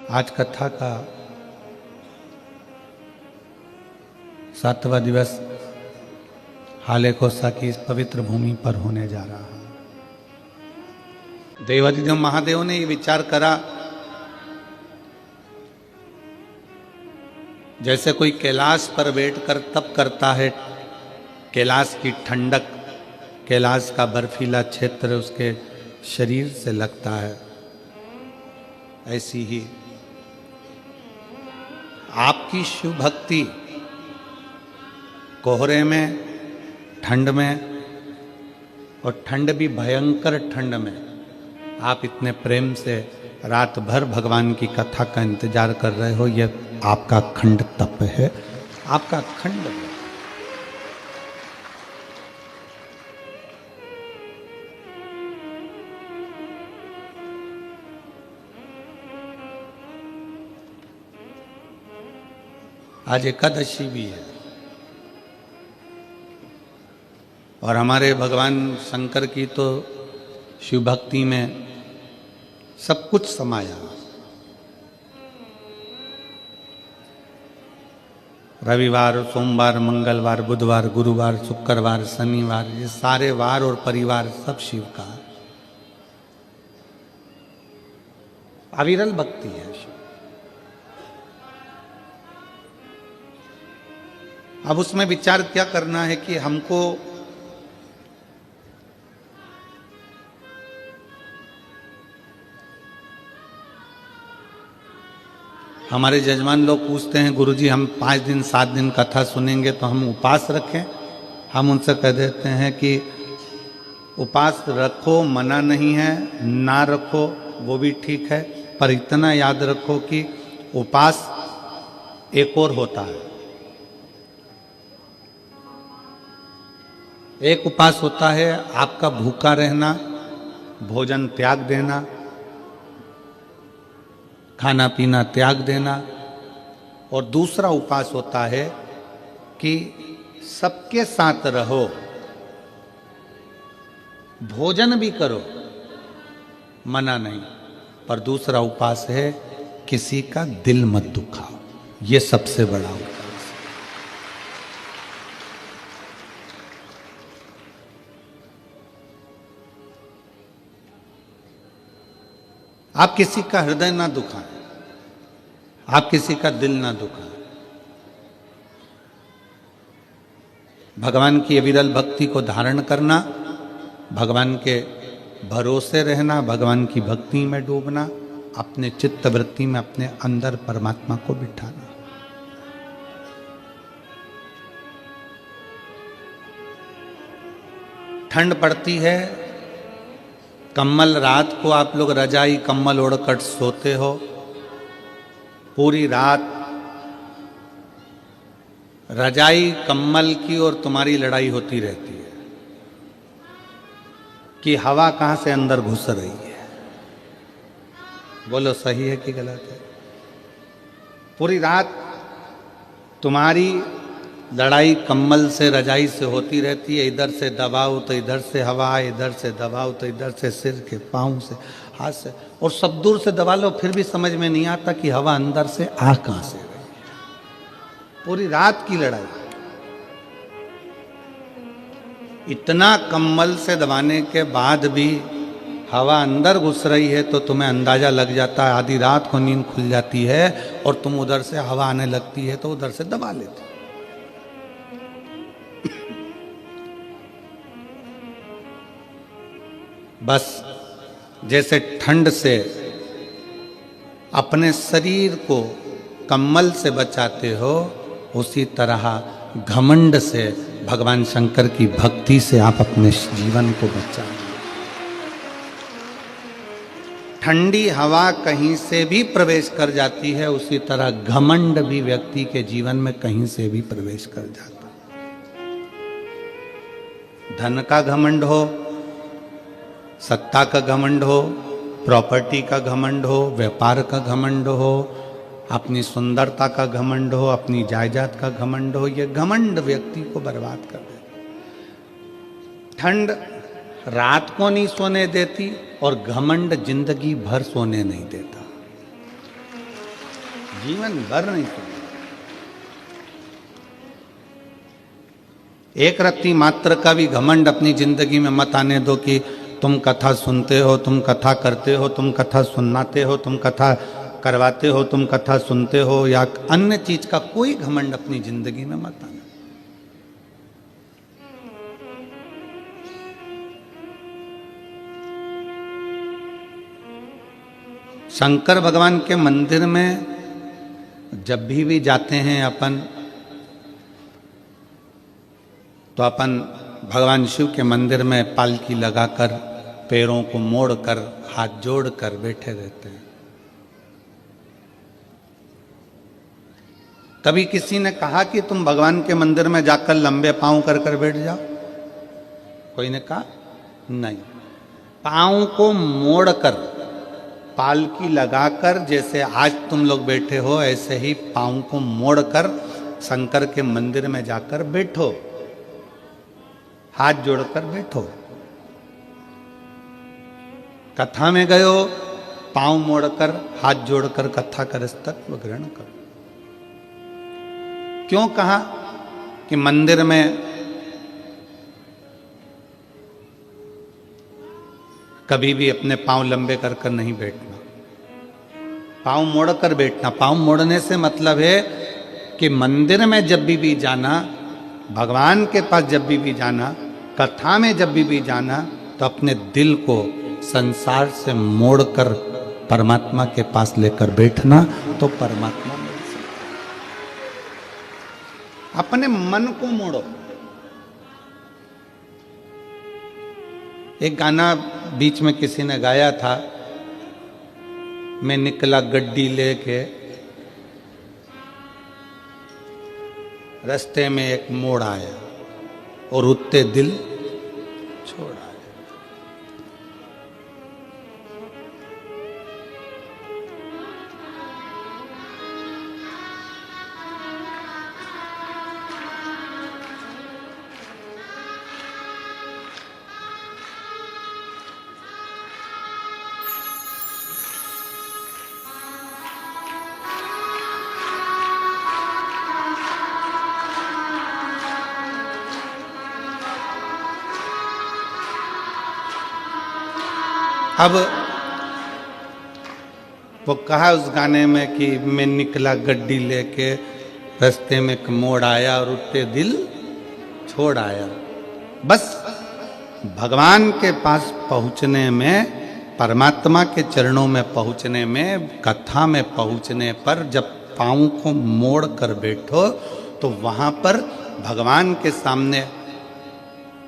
आज कथा का 7वां दिवस हाले कोसा की इस पवित्र भूमि पर होने जा रहा है। देवाधिदेव महादेव ने ये विचार करा, जैसे कोई कैलाश पर बैठकर तप करता है, कैलाश की ठंडक, कैलाश का बर्फीला क्षेत्र उसके शरीर से लगता है, ऐसी ही आपकी शिव भक्ति कोहरे में, ठंड में, और ठंड भी भयंकर ठंड में आप इतने प्रेम से रात भर भगवान की कथा का इंतजार कर रहे हो। यह आपका अखंड तप है, आपका अखंड है। आज एकादशी भी है और हमारे भगवान शंकर की तो शिव भक्ति में सब कुछ समाया। रविवार, सोमवार, मंगलवार, बुधवार, गुरुवार, शुक्रवार, शनिवार, ये सारे वार और परिवार सब शिव का अविरल भक्ति है। अब उसमें विचार क्या करना है कि हमको हमारे जजमान लोग पूछते हैं, गुरुजी हम 5 दिन 7 दिन कथा सुनेंगे तो हम उपवास रखें। हम उनसे कह देते हैं कि उपवास रखो, मना नहीं है, ना रखो वो भी ठीक है, पर इतना याद रखो कि उपवास एक और होता है। एक उपवास होता है आपका भूखा रहना, भोजन त्याग देना, खाना पीना त्याग देना, और दूसरा उपवास होता है कि सबके साथ रहो, भोजन भी करो, मना नहीं, पर दूसरा उपवास है किसी का दिल मत दुखाओ। ये सबसे बड़ा उपवास। आप किसी का हृदय ना दुखाएं, आप किसी का दिल ना दुखाएं। भगवान की अविरल भक्ति को धारण करना, भगवान के भरोसे रहना, भगवान की भक्ति में डूबना, अपने चित्त वृत्ति में अपने अंदर परमात्मा को बिठाना। ठंड पड़ती है, कम्बल, रात को आप लोग रजाई कम्बल ओढ़कर सोते हो, पूरी रात रजाई कम्बल की और तुम्हारी लड़ाई होती रहती है कि हवा कहां से अंदर घुस रही है। बोलो सही है कि गलत है? पूरी रात तुम्हारी लड़ाई कम्बल से, रजाई से होती रहती है। इधर से दबाओ तो इधर से हवा, इधर से दबाओ तो इधर से, सिर के पाँव से, हाथ से, और सब दूर से दबा लो फिर भी समझ में नहीं आता कि हवा अंदर से आ कहां से रही है। पूरी रात की लड़ाई, इतना कम्बल से दबाने के बाद भी हवा अंदर घुस रही है तो तुम्हें अंदाजा लग जाता है। आधी रात को नींद खुल जाती है और तुम उधर से हवा आने लगती है तो उधर से दबा लेते। बस जैसे ठंड से अपने शरीर को कम्बल से बचाते हो, उसी तरह घमंड से भगवान शंकर की भक्ति से आप अपने जीवन को बचाओ। ठंडी हवा कहीं से भी प्रवेश कर जाती है, उसी तरह घमंड भी व्यक्ति के जीवन में कहीं से भी प्रवेश कर जाता है। धन का घमंड हो, सत्ता का घमंड हो, प्रॉपर्टी का घमंड हो, व्यापार का घमंड हो, अपनी सुंदरता का घमंड हो, अपनी जायदाद का घमंड हो, ये घमंड व्यक्ति को बर्बाद कर देता। ठंड रात को नहीं सोने देती और घमंड जिंदगी भर सोने नहीं देता। जीवन भर नहीं सुनेगा। एक रत्ती मात्र का भी घमंड अपनी जिंदगी में मत आने दो कि तुम कथा सुनते हो, तुम कथा करते हो, तुम कथा सुनाते हो, तुम कथा करवाते हो, तुम कथा सुनते हो, या अन्य चीज का कोई घमंड अपनी जिंदगी में मत आना। शंकर भगवान के मंदिर में जब भी जाते हैं अपन, तो अपन भगवान शिव के मंदिर में पालकी लगाकर, पैरों को मोड़कर, हाथ जोड़कर बैठे रहते हैं। कभी किसी ने कहा कि तुम भगवान के मंदिर में जाकर लंबे पांव कर कर बैठ जाओ? कोई ने कहा नहीं। पांव को मोड़कर, पालकी लगाकर, जैसे आज तुम लोग बैठे हो ऐसे ही पांव को मोड़कर शंकर के मंदिर में जाकर बैठो, हाथ जोड़कर बैठो। कथा में गए हो, पांव मोड़कर, हाथ जोड़कर कथा कर तत्व ग्रहण करो। क्यों कहा कि मंदिर में कभी भी अपने पांव लंबे कर कर नहीं बैठना, पांव मोड़कर बैठना। पांव मोड़ने से मतलब है कि मंदिर में जब भी जाना, भगवान के पास जब भी जाना, कथा में जब भी जाना, तो अपने दिल को संसार से मोड़कर परमात्मा के पास लेकर बैठना, तो परमात्मा मिल सकता। अपने मन को मोड़ो। एक गाना बीच में किसी ने गाया था, मैं निकला गड्डी लेके, रास्ते में एक मोड़ आया और उत्ते दिल छोड़ आया। अब वो कहा उस गाने में कि मैं निकला गड्डी लेके, रास्ते में एक मोड़ आया और उत्ते दिल छोड़ आया। बस भगवान के पास पहुंचने में, परमात्मा के चरणों में पहुंचने में, कथा में पहुंचने पर जब पाँव को मोड़ कर बैठो, तो वहां पर भगवान के सामने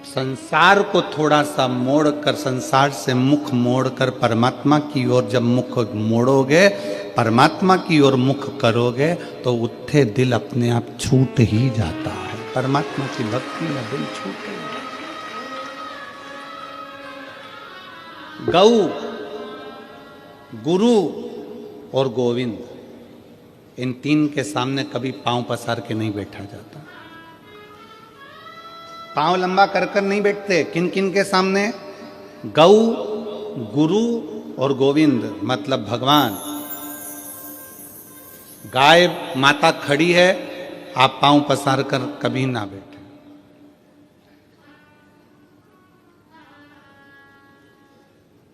संसार को थोड़ा सा मोड़कर, संसार से मुख मोड़कर परमात्मा की ओर जब मुख मोड़ोगे, परमात्मा की ओर मुख करोगे, तो उत्थे दिल अपने आप छूट ही जाता है। परमात्मा की भक्ति में दिल छूटे। गौ, गुरु और गोविंद, इन तीन के सामने कभी पांव पसार के नहीं बैठा जाता। पांव लंबा कर कर नहीं बैठते। किन किन के सामने? गौ, गुरु और गोविंद, मतलब भगवान। गाय माता खड़ी है, आप पांव पसार कर कभी ना बैठे।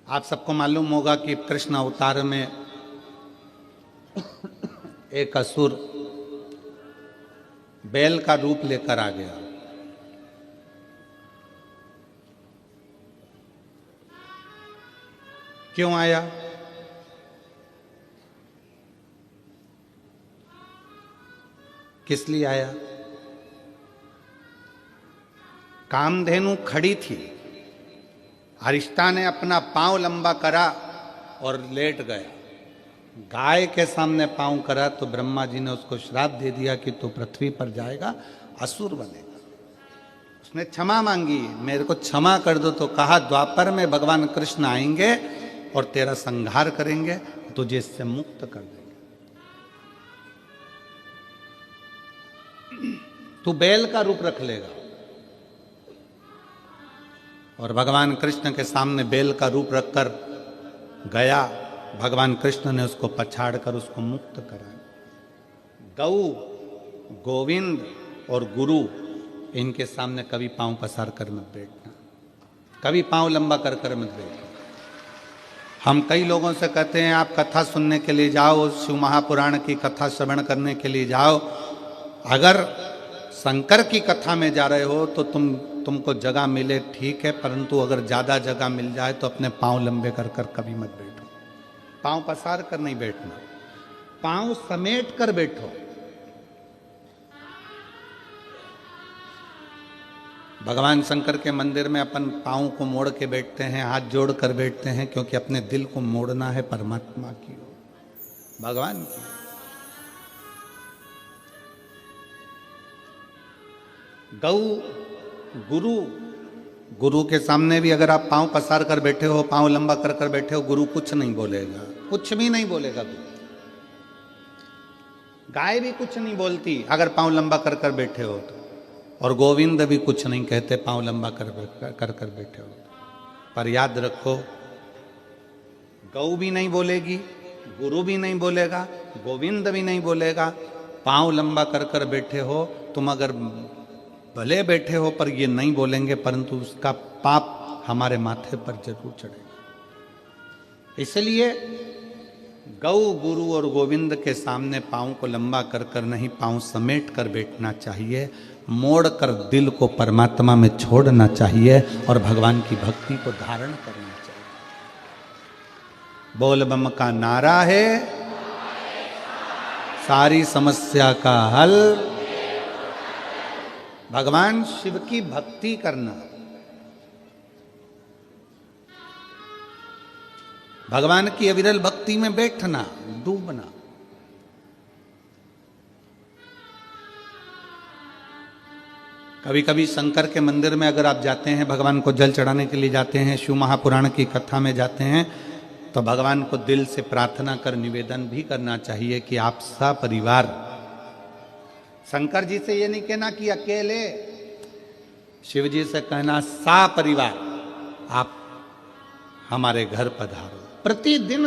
आप सबको मालूम होगा कि कृष्ण अवतार में एक असुर बैल का रूप लेकर आ गया। क्यों आया? किस लिए आया? कामधेनु खड़ी थी, अरिष्टा ने अपना पांव लंबा करा और लेट गया। गाय के सामने पांव करा तो ब्रह्मा जी ने उसको श्राप दे दिया कि तू पृथ्वी पर जाएगा, असुर बनेगा। उसने क्षमा मांगी, मेरे को क्षमा कर दो। तो कहा द्वापर में भगवान कृष्ण आएंगे और तेरा संहार करेंगे, तुझे इससे मुक्त कर देंगे। तू बैल का रूप रख लेगा। और भगवान कृष्ण के सामने बैल का रूप रखकर गया। भगवान कृष्ण ने उसको पछाड़ कर उसको मुक्त कराया। गौ, गोविंद और गुरु, इनके सामने कभी पांव पसार कर मत बैठना, कभी पांव लंबा कर कर मत बैठना। हम कई लोगों से कहते हैं आप कथा सुनने के लिए जाओ, शिव महापुराण की कथा श्रवण करने के लिए जाओ। अगर शंकर की कथा में जा रहे हो तो तुमको जगह मिले ठीक है, परंतु अगर ज़्यादा जगह मिल जाए तो अपने पांव लंबे कर कर कभी मत बैठो। पांव पसार कर नहीं बैठना, पांव समेट कर बैठो। भगवान शंकर के मंदिर में अपन पांव को मोड़ के बैठते हैं, हाथ जोड़ कर बैठते हैं, क्योंकि अपने दिल को मोड़ना है परमात्मा की ओर, भगवान की। गौ, गुरु, गुरु के सामने भी अगर आप पांव पसार कर बैठे हो, पांव लंबा कर कर बैठे हो, गुरु कुछ नहीं बोलेगा, कुछ भी नहीं बोलेगा गुरु। गाय भी कुछ नहीं बोलती अगर पांव लंबा कर कर बैठे हो तो, और गोविंद भी कुछ नहीं कहते पांव लंबा कर कर बैठे हो। पर याद रखो, गौ भी नहीं बोलेगी, गुरु भी नहीं बोलेगा, गोविंद भी नहीं बोलेगा। पांव लंबा कर कर बैठे हो तुम, अगर भले बैठे हो पर ये नहीं बोलेंगे, परंतु उसका पाप हमारे माथे पर जरूर चढ़ेगा। इसलिए गौ, गुरु और गोविंद के सामने पांव को लंबा कर कर नहीं, पांव समेट कर बैठना चाहिए। मोड़ कर दिल को परमात्मा में छोड़ना चाहिए और भगवान की भक्ति को धारण करना चाहिए। बोल बम का नारा है सारी समस्या का हल, भगवान शिव की भक्ति करना, भगवान की अविरल भक्ति में बैठना, डूबना। कभी कभी शंकर के मंदिर में अगर आप जाते हैं, भगवान को जल चढ़ाने के लिए जाते हैं, शिव महापुराण की कथा में जाते हैं, तो भगवान को दिल से प्रार्थना कर निवेदन भी करना चाहिए कि आप सपरिवार, शंकर जी से ये नहीं कहना कि अकेले, शिव जी से कहना सपरिवार आप हमारे घर पधारो। प्रतिदिन,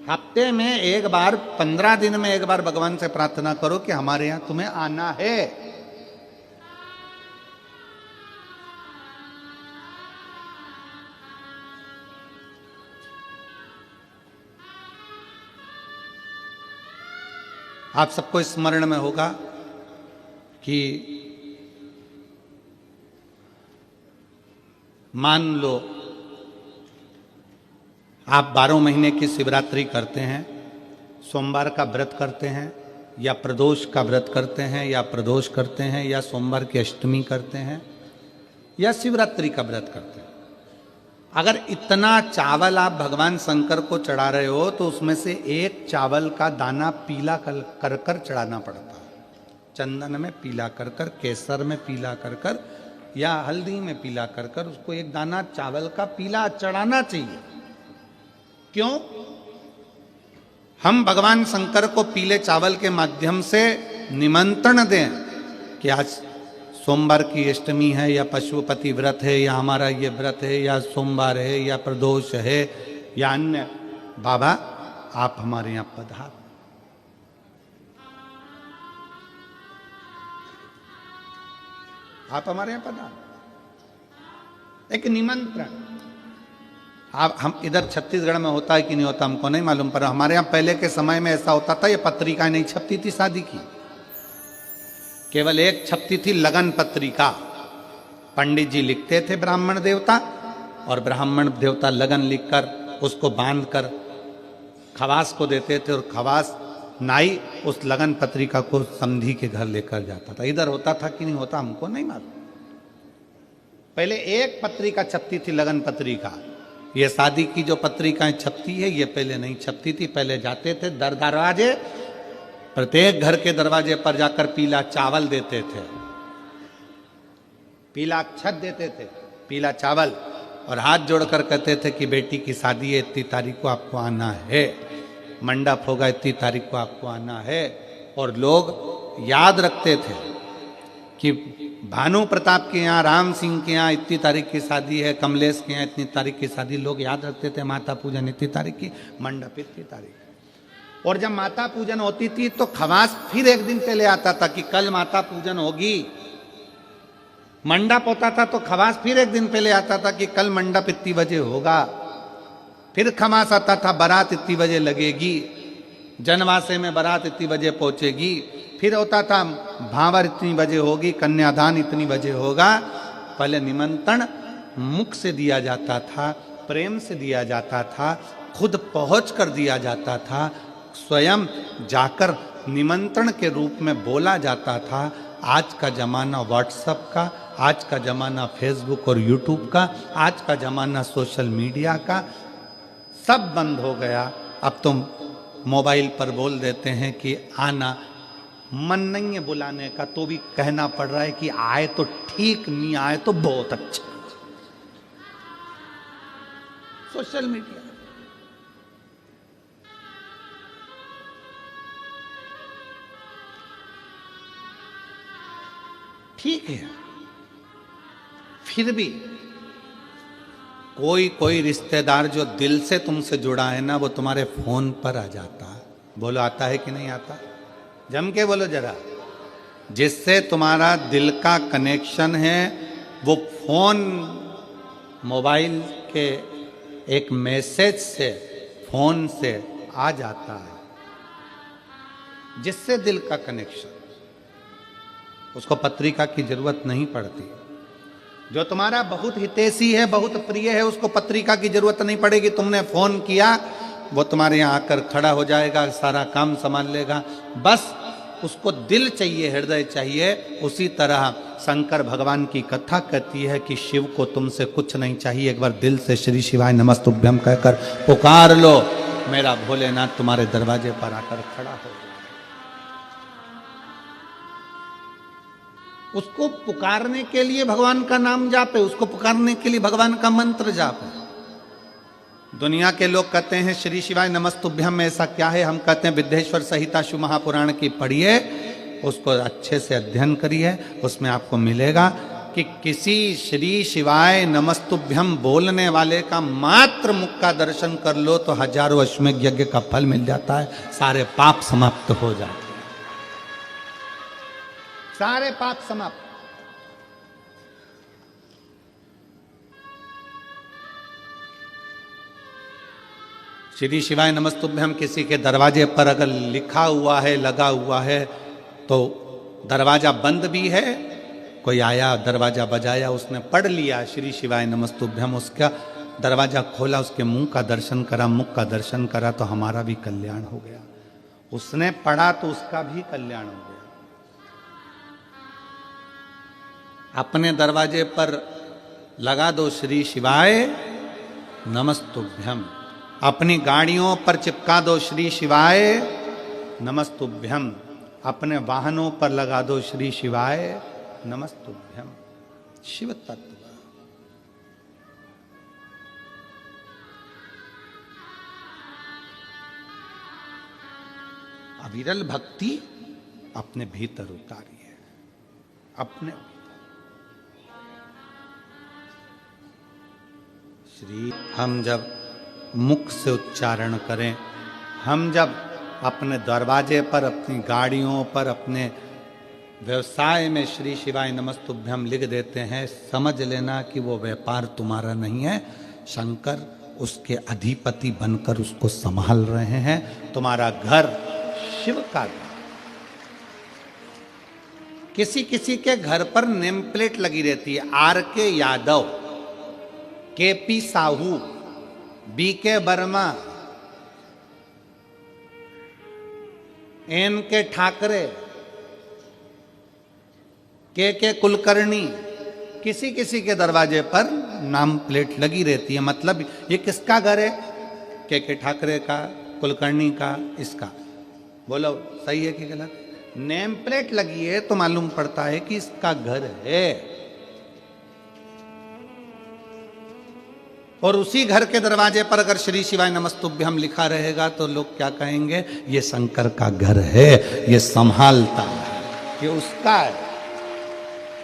हफ्ते में एक बार, 15 दिन में एक बार भगवान से प्रार्थना करो कि हमारे यहां तुम्हें आना है। आप सबको स्मरण में होगा कि मान लो आप 12 महीने की शिवरात्रि करते हैं, सोमवार का व्रत करते हैं, या प्रदोष का व्रत करते हैं, या प्रदोष करते हैं, या सोमवार की अष्टमी करते हैं, या शिवरात्रि का व्रत करते हैं। अगर इतना चावल आप भगवान शंकर को चढ़ा रहे हो तो उसमें से एक चावल का दाना पीला कर कर चढ़ाना पड़ता है। चंदन में पीला कर कर, केसर में पीला कर कर, या हल्दी में पीला कर कर उसको एक दाना चावल का पीला चढ़ाना चाहिए। क्यों? हम भगवान शंकर को पीले चावल के माध्यम से निमंत्रण दें कि आज सोमवार की अष्टमी है, या पशुपति व्रत है, या हमारा ये व्रत है, या सोमवार है, या प्रदोष है, या अन्य, बाबा आप हमारे यहां पधार। आप हमारे यहां पधार, एक निमंत्रण। आप, हम इधर छत्तीसगढ़ में होता है कि नहीं होता हमको नहीं मालूम, पर हमारे यहां पहले के समय में ऐसा होता था, ये पत्रिका नहीं छपती थी शादी की, केवल एक छपती थी लगन पत्रिका। पंडित जी लिखते थे ब्राह्मण देवता, और ब्राह्मण देवता लगन लिखकर उसको बांधकर खवास को देते थे, और खवास नाई उस लगन पत्रिका को समधी के घर लेकर जाता था। इधर होता था कि नहीं होता हमको नहीं मालूम। पहले एक पत्रिका छपती थी, लगन पत्रिका। ये शादी की जो पत्रिकाएं छपती है ये पहले नहीं छपती थी। पहले जाते थे दर दरवाजे, प्रत्येक घर के दरवाजे पर जाकर पीला चावल देते थे, पीला अक्षत देते थे, पीला चावल, और हाथ जोड़कर कहते थे कि बेटी की शादी है, इतनी तारीख को आपको आना है, मंडप होगा, इतनी तारीख को आपको आना है। और लोग याद रखते थे कि भानु प्रताप के यहाँ, राम सिंह के यहाँ इतनी तारीख की शादी है, कमलेश के यहाँ इतनी तारीख की शादी, लोग याद रखते थे। माता पूजन इतनी तारीख की, मंडप इतनी तारीख। और जब माता पूजन होती थी तो खवास फिर एक दिन पहले आता था कि कल माता पूजन होगी। मंडप होता था तो खवास फिर एक दिन पहले आता था कि कल मंडप इतनी बजे होगा। फिर खवास आता था बारात इतनी बजे लगेगी, जनवासे में बारात इतनी बजे पहुंचेगी। फिर होता था भावर इतनी बजे होगी, कन्यादान इतनी बजे होगा। पहले निमंत्रण मुख से दिया जाता था, प्रेम से दिया जाता था, खुद पहुंच कर दिया जाता था, स्वयं जाकर निमंत्रण के रूप में बोला जाता था। आज का ज़माना व्हाट्सएप का, आज का ज़माना फेसबुक और यूट्यूब का, आज का ज़माना सोशल मीडिया का, सब बंद हो गया। अब तुम मोबाइल पर बोल देते हैं कि आना, मन नहीं है बुलाने का तो भी कहना पड़ रहा है कि आए तो ठीक, नहीं आए तो बहुत अच्छा। सोशल मीडिया ठीक है, फिर भी कोई कोई रिश्तेदार जो दिल से तुमसे जुड़ा है ना, वो तुम्हारे फोन पर आ जाता है। बोलो आता है कि नहीं आता? जम के बोलो जरा। जिससे तुम्हारा दिल का कनेक्शन है वो फोन, मोबाइल के एक मैसेज से, फोन से आ जाता है। जिससे दिल का कनेक्शन, उसको पत्रिका की जरूरत नहीं पड़ती। जो तुम्हारा बहुत हितैषी है, बहुत प्रिय है, उसको पत्रिका की जरूरत नहीं पड़ेगी। तुमने फोन किया, वो तुम्हारे यहाँ आकर खड़ा हो जाएगा, सारा काम संभाल लेगा। बस उसको दिल चाहिए, हृदय चाहिए। उसी तरह शंकर भगवान की कथा कहती है कि शिव को तुमसे कुछ नहीं चाहिए, एक बार दिल से श्री शिवाय नमस्तुभ्यम कहकर पुकार लो, मेरा भोलेनाथ तुम्हारे दरवाजे पर आकर खड़ा हो जाए। उसको पुकारने के लिए भगवान का नाम जापे, उसको पुकारने के लिए भगवान का मंत्र जापे। दुनिया के लोग कहते हैं श्री शिवाय नमस्तुभ्यम में ऐसा क्या है? हम कहते हैं विद्येश्वर संहिता शिव महापुराण की पढ़िए, उसको अच्छे से अध्ययन करिए, उसमें आपको मिलेगा कि किसी श्री शिवाय नमस्तुभ्यम बोलने वाले का मात्र मुख का दर्शन कर लो तो हजारों अश्वमेध यज्ञ का फल मिल जाता है, सारे पाप समाप्त हो जाते हैं, सारे पाप समाप्त। श्री शिवाय नमस्तुभ्यम किसी के दरवाजे पर अगर लिखा हुआ है, लगा हुआ है, तो दरवाजा बंद भी है, कोई आया दरवाजा बजाया, उसने पढ़ लिया श्री शिवाय नमस्तुभ्यम, उसका दरवाजा खोला, उसके मुंह का दर्शन करा, मुख का दर्शन करा, तो हमारा भी कल्याण हो गया। उसने पढ़ा तो उसका भी कल्याण हो गया। अपने दरवाजे पर लगा दो श्री शिवाय नमस्तुभ्यम, अपनी गाड़ियों पर चिपका दो श्री शिवाय नमस्तुभ्यम, अपने वाहनों पर लगा दो श्री शिवाय नमस्तुभ्यम। शिव तत्व अविरल भक्ति अपने भीतर उतारिए, अपने श्री। हम जब मुख से उच्चारण करें, हम जब अपने दरवाजे पर, अपनी गाड़ियों पर, अपने व्यवसाय में श्री शिवाय नमस्तुभ्यम लिख देते हैं, समझ लेना कि वो व्यापार तुम्हारा नहीं है, शंकर उसके अधिपति बनकर उसको संभाल रहे हैं। तुम्हारा घर शिव का घर। किसी किसी के घर पर नेम प्लेट लगी रहती है, R K. Yadav, K P. Sahu, B K. Verma, N K. Thackeray, K Kulkarni, किसी किसी के दरवाजे पर नाम प्लेट लगी रहती है। मतलब ये किसका घर है? के ठाकरे का, कुलकर्णी का, इसका। बोलो सही है कि गलत? नेम प्लेट लगी है तो मालूम पड़ता है कि इसका घर है। और उसी घर के दरवाजे पर अगर श्री शिवाय नमस्तुभ्यम लिखा रहेगा तो लोग क्या कहेंगे? ये शंकर का घर है, ये संभालता है, ये उसका है,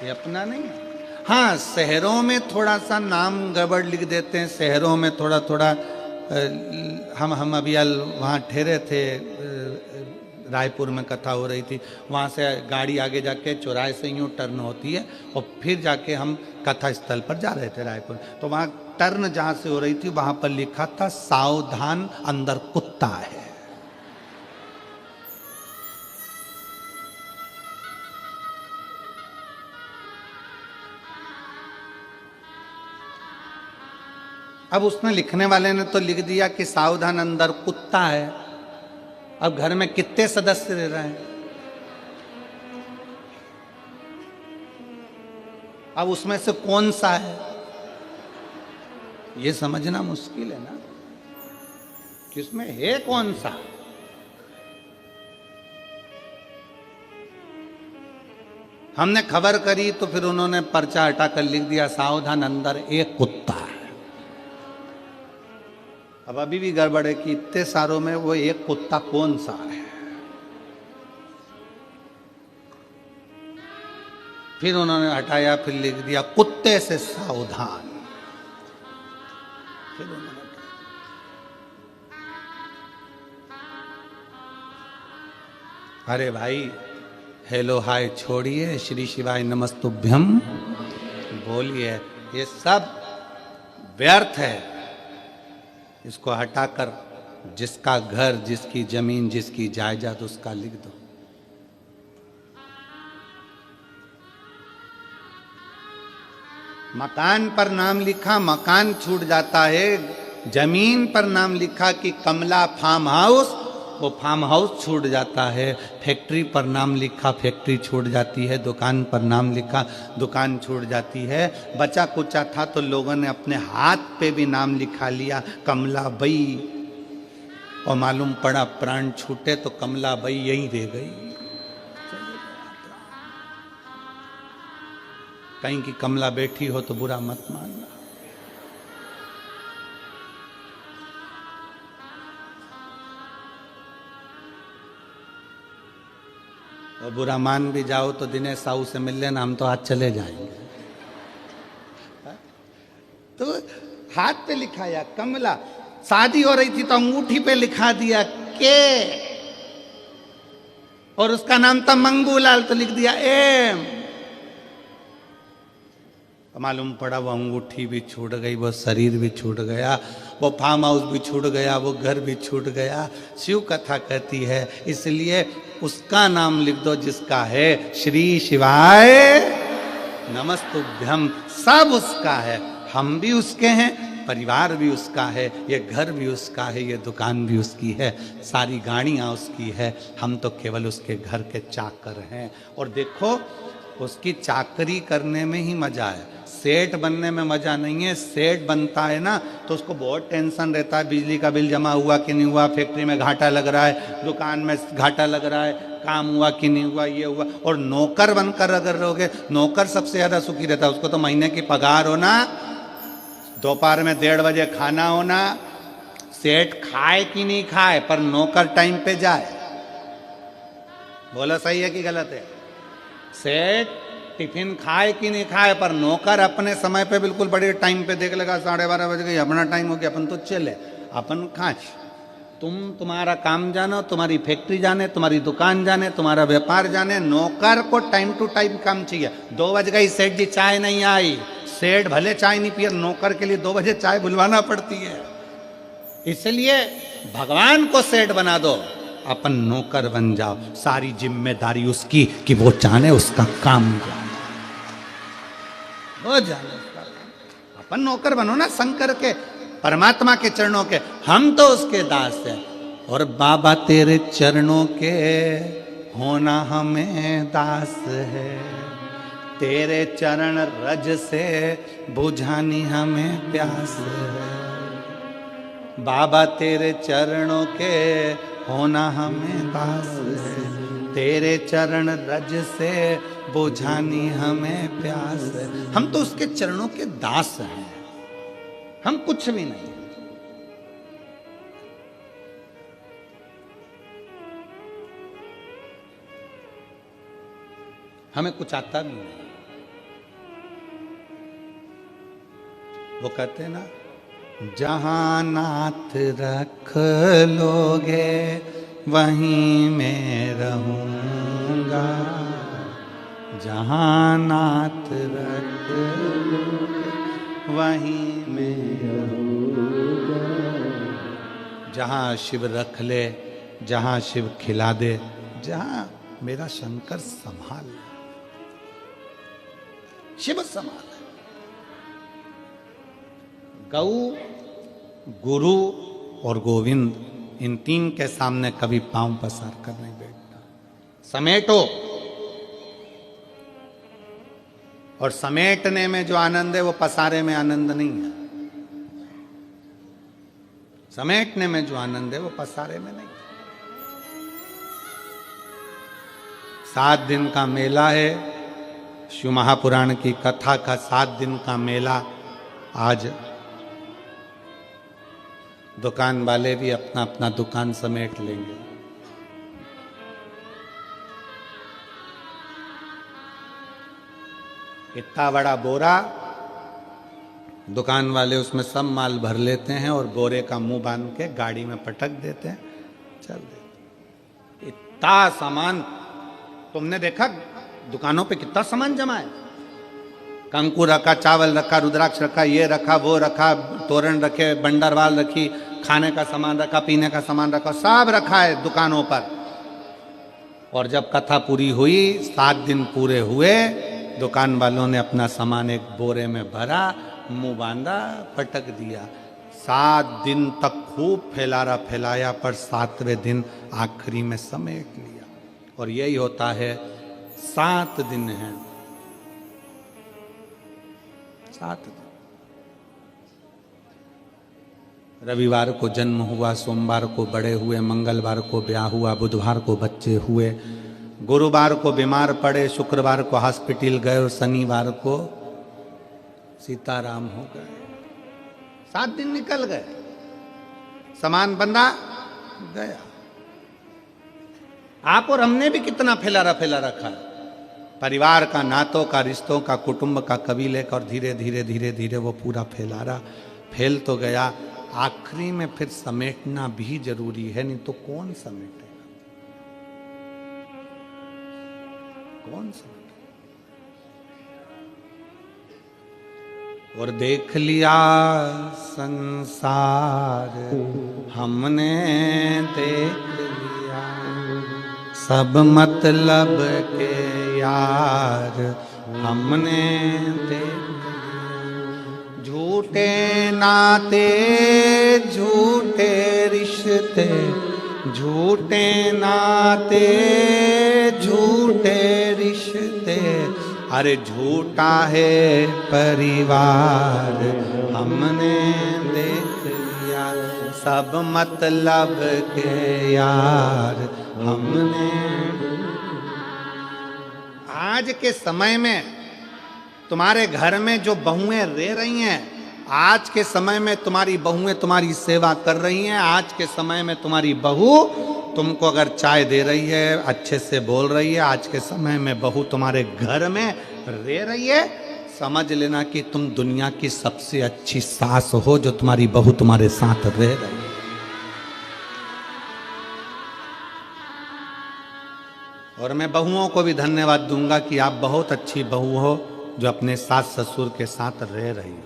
ये अपना नहीं है। हाँ, शहरों में थोड़ा सा नाम गड़बड़ लिख देते हैं, शहरों में थोड़ा थोड़ा हम अभी वहाँ ठहरे थे, रायपुर में कथा हो रही थी, वहाँ से गाड़ी आगे जाके चौराहे से यूँ टर्न होती है और फिर जाके हम कथा स्थल पर जा रहे थे रायपुर। तो वहाँ टर्न जहाँ से हो रही थी वहाँ पर लिखा था सावधान अंदर कुत्ता है। अब उसने लिखने वाले ने तो लिख दिया कि सावधान अंदर कुत्ता है। अब घर में कितने सदस्य रह रहे हैं? अब उसमें से कौन सा है ये समझना मुश्किल है ना, कि उसमें है कौन सा। हमने खबर करी तो फिर उन्होंने पर्चा हटाकर लिख दिया सावधान अंदर एक कुत्ता है। अब अभी भी गड़बड़ है कि इतने सारों में वो एक कुत्ता कौन सा है। फिर उन्होंने हटाया, फिर लिख दिया कुत्ते से सावधान। फिर उन्होंने अरे भाई हेलो हाय छोड़िए, श्री शिवाय नमस्तुभ्यम बोलिए, ये सब व्यर्थ है। इसको हटाकर जिसका घर, जिसकी जमीन, जिसकी जायदाद उसका लिख दो। मकान पर नाम लिखा, मकान छूट जाता है। जमीन पर नाम लिखा कि कमला फार्म हाउस, वो फार्म हाउस छूट जाता है। फैक्ट्री पर नाम लिखा, फैक्ट्री छूट जाती है। दुकान पर नाम लिखा, दुकान छूट जाती है। बचा कुचा था तो लोगों ने अपने हाथ पे भी नाम लिखा लिया कमला बई, और मालूम पड़ा प्राण छूटे तो कमला बई यहीं रह गई। कहीं की कमला बैठी हो तो बुरा मत मानना। और बुरा मान भी जाओ तो दिनेश साहू से मिल लेना, हम तो आज चले जाएंगे। तो हाथ पे लिखाया कमला, शादी हो रही थी तो अंगूठी पे लिखा दिया के, और उसका नाम था मंगूलाल तो लिख दिया एम। मालूम पड़ा वो अंगूठी भी छूट गई, वो शरीर भी छूट गया, वो फार्म हाउस भी छूट गया, वो घर भी छूट गया। शिव कथा कहती है इसलिए उसका नाम लिख दो जिसका है श्री शिवाय नमस्तुभ्यम। सब उसका है, हम भी उसके हैं, परिवार भी उसका है, ये घर भी उसका है, ये दुकान भी उसकी है, सारी गाड़ियाँ उसकी है। हम तो केवल उसके घर के चाकर हैं। और देखो उसकी चाकरी करने में ही मजा है, सेठ बनने में मजा नहीं है। सेठ बनता है ना तो उसको बहुत टेंशन रहता है, बिजली का बिल जमा हुआ कि नहीं हुआ, फैक्ट्री में घाटा लग रहा है, दुकान में घाटा लग रहा है, काम हुआ कि नहीं हुआ, ये हुआ। और नौकर बनकर अगर रहोगे, नौकर सबसे ज्यादा सुखी रहता है। उसको तो महीने की पगार होना, दोपहर में 1:30 बजे खाना होना, सेठ खाए कि नहीं खाए पर नौकर टाइम पे जाए। बोलो सही है कि गलत है? सेठ टिफिन खाए कि नहीं खाए पर नौकर अपने समय पे बिल्कुल बड़े टाइम पे देख लेगा, 12:30 बज गई, अपना टाइम हो गया, अपन तो चले, अपन खाए। तुम तुम्हारा काम जानो, तुम्हारी फैक्ट्री जाने, तुम्हारी दुकान जाने, तुम्हारा व्यापार जाने, नौकर को टाइम टू टाइम काम चाहिए। 2 बज गई, सेठ जी चाय नहीं आई, सेठ भले चाय नहीं पिए, नौकर के लिए 2 बजे चाय बुलवाना पड़ती है। इसलिए भगवान को सेठ बना दो, अपन नौकर बन जाओ, सारी जिम्मेदारी उसकी कि वो जाने उसका काम जाने, वो जाने उसका काम। अपन नौकर बनो ना शंकर के, परमात्मा के चरणों के, हम तो उसके दास हैं। और बाबा तेरे चरणों के होना हमें दास है, तेरे चरण रज से बुझानी हमें प्यास है। बाबा तेरे चरणों के होना हमें दास है, तेरे चरण रज से बुझानी हमें प्यास है। हम तो उसके चरणों के दास हैं, हम कुछ भी नहीं। हमें कुछ आता भी नहीं। वो कहते हैं ना जहाँ नाथ रख लोगे वहीं मैं रहूँगा, जहाँ नाथ रख लोगे वहीं मैं रहूँगा। जहाँ शिव रख ले, जहाँ शिव खिला दे, जहाँ मेरा शंकर संभाल ले, शिव संभाल। गौ, गुरु और गोविंद, इन तीन के सामने कभी पांव पसार कर नहीं बैठना। समेटो, और समेटने में जो आनंद है वो पसारे में आनंद नहीं है। समेटने में जो आनंद है वो पसारे में नहीं। 7 दिन का मेला है, शिव महापुराण की कथा का 7 दिन का मेला। आज दुकान वाले भी अपना अपना दुकान समेट लेंगे। इतना बड़ा बोरा, दुकान वाले उसमें सब माल भर लेते हैं और बोरे का मुंह बांध के गाड़ी में पटक देते हैं, चल देते। इतना सामान तुमने देखा दुकानों पे कितना सामान जमा है। कंकु रखा, चावल रखा, रुद्राक्ष रखा, ये रखा, वो रखा, तोरण रखे, बंडरवाल रखी, खाने का सामान रखा, पीने का सामान रखा, सब रखा है दुकानों पर। और जब कथा पूरी हुई, 7 दिन पूरे हुए, दुकान वालों ने अपना सामान एक बोरे में भरा, मुंह बांधा, पटक दिया। 7 दिन तक खूब फैलाया, पर 7वें दिन आखिरी में समेट लिया। और यही होता है, 7 दिन है, 7 दिन। रविवार को जन्म हुआ, सोमवार को बड़े हुए, मंगलवार को ब्याह हुआ, बुधवार को बच्चे हुए, गुरुवार को बीमार पड़े, शुक्रवार को हॉस्पिटल गए और शनिवार को सीताराम हो गए। 7 दिन निकल गए, सामान बंधा गया। आप और हमने भी कितना फैला रखा है, परिवार का, नातों का, रिश्तों का, कुटुंब का, कबीले का, और धीरे धीरे वो पूरा फैल तो गया। आखिरी में फिर समेटना भी जरूरी है, नहीं तो कौन समेटेगा, कौन समेटेगा। और देख लिया संसार हमने, देख लिया सब मतलब के यार हमने देख लिया। झूठे नाते, झूठे रिश्ते, झूठे नाते, झूठे रिश्ते, अरे झूठा है परिवार हमने देख लिया। सब मतलब के यार हमने। आज के समय में तुम्हारे घर में जो बहुएं रह रही हैं, आज के समय में तुम्हारी बहुएं तुम्हारी सेवा कर रही हैं। आज के समय में तुम्हारी बहू तुमको अगर चाय दे रही है, अच्छे से बोल रही है, आज के समय में बहू तुम्हारे घर में रह रही है, समझ लेना कि तुम दुनिया की सबसे अच्छी सास हो, जो तुम्हारी बहू तुम्हारे साथ रह रही है। और मैं बहुओं को भी धन्यवाद दूंगा कि आप बहुत अच्छी बहू हो, जो अपने सास ससुर के साथ रह रही हो।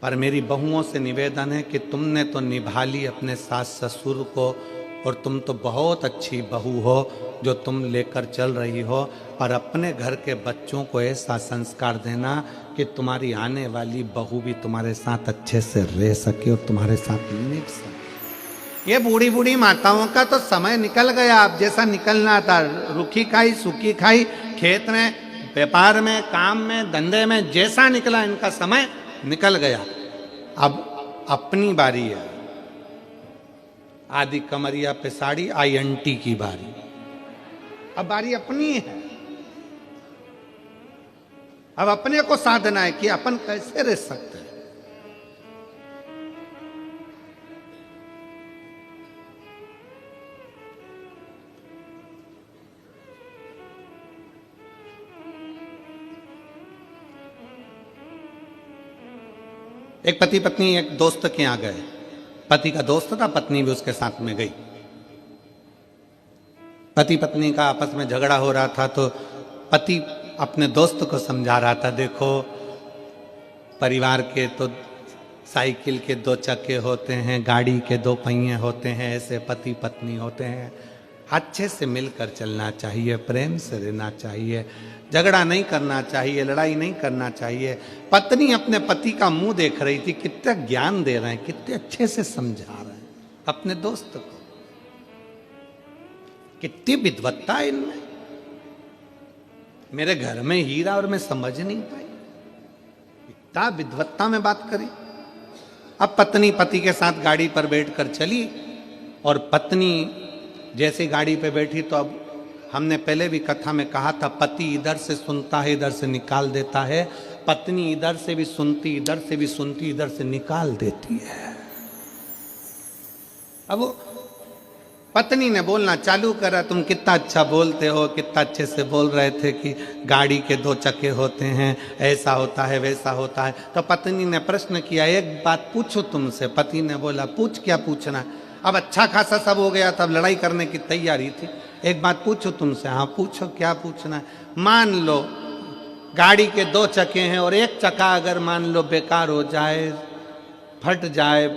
पर मेरी बहुओं से निवेदन है कि तुमने तो निभा ली अपने सास ससुर को, और तुम तो बहुत अच्छी बहू हो जो तुम लेकर चल रही हो, पर अपने घर के बच्चों को ऐसा संस्कार देना कि तुम्हारी आने वाली बहू भी तुम्हारे साथ अच्छे से रह सके और तुम्हारे साथ निभ सके। ये बूढ़ी बूढ़ी माताओं का तो समय निकल गया, अब जैसा निकलना था। रूखी खाई सूखी खाई, खेत में, व्यापार में, काम में, धंधे में, जैसा निकला इनका समय निकल गया। अब अपनी बारी है। आदि कमरिया पे साड़ी, INT की बारी। अब बारी अपनी है। अब अपने को साधना है कि अपन कैसे रह सकते हैं। एक पति पत्नी एक दोस्त के यहाँ गए, पति का दोस्त था, पत्नी भी उसके साथ में गई। पति पत्नी का आपस में झगड़ा हो रहा था, तो पति अपने दोस्त को समझा रहा था, देखो परिवार के तो साइकिल के दो चक्के होते हैं, गाड़ी के दो पहिए होते हैं, ऐसे पति पत्नी होते हैं, अच्छे से मिलकर चलना चाहिए, प्रेम से रहना चाहिए, झगड़ा नहीं करना चाहिए, लड़ाई नहीं करना चाहिए। पत्नी अपने पति का मुंह देख रही थी, कितना ज्ञान दे रहे हैं, कितने अच्छे से समझा रहे हैं अपने दोस्त को, कितनी विद्वत्ता है इनमें। मेरे घर में हीरा और मैं समझ नहीं पाई, इतना विद्वत्ता में बात करी। अब पत्नी पति के साथ गाड़ी पर बैठकर चली, और पत्नी जैसे गाड़ी पे बैठी तो अब हमने पहले भी कथा में कहा था, पति इधर से सुनता है इधर से निकाल देता है, पत्नी इधर से भी सुनती इधर से भी सुनती इधर से निकाल देती है। अब वो पत्नी ने बोलना चालू करा, तुम कितना अच्छा बोलते हो, कितना अच्छे से बोल रहे थे कि गाड़ी के दो चक्के होते हैं, ऐसा होता है वैसा होता है। तो पत्नी ने प्रश्न किया, एक बात पूछो तुमसे। पति ने बोला, पूछ, क्या पूछना। अब अच्छा खासा सब हो गया, तब लड़ाई करने की तैयारी थी। एक बात पूछो तुमसे। हाँ पूछो, क्या पूछना है। मान लो गाड़ी के दो चक्के हैं और एक चक्का अगर मान लो बेकार हो जाए, फट जाए,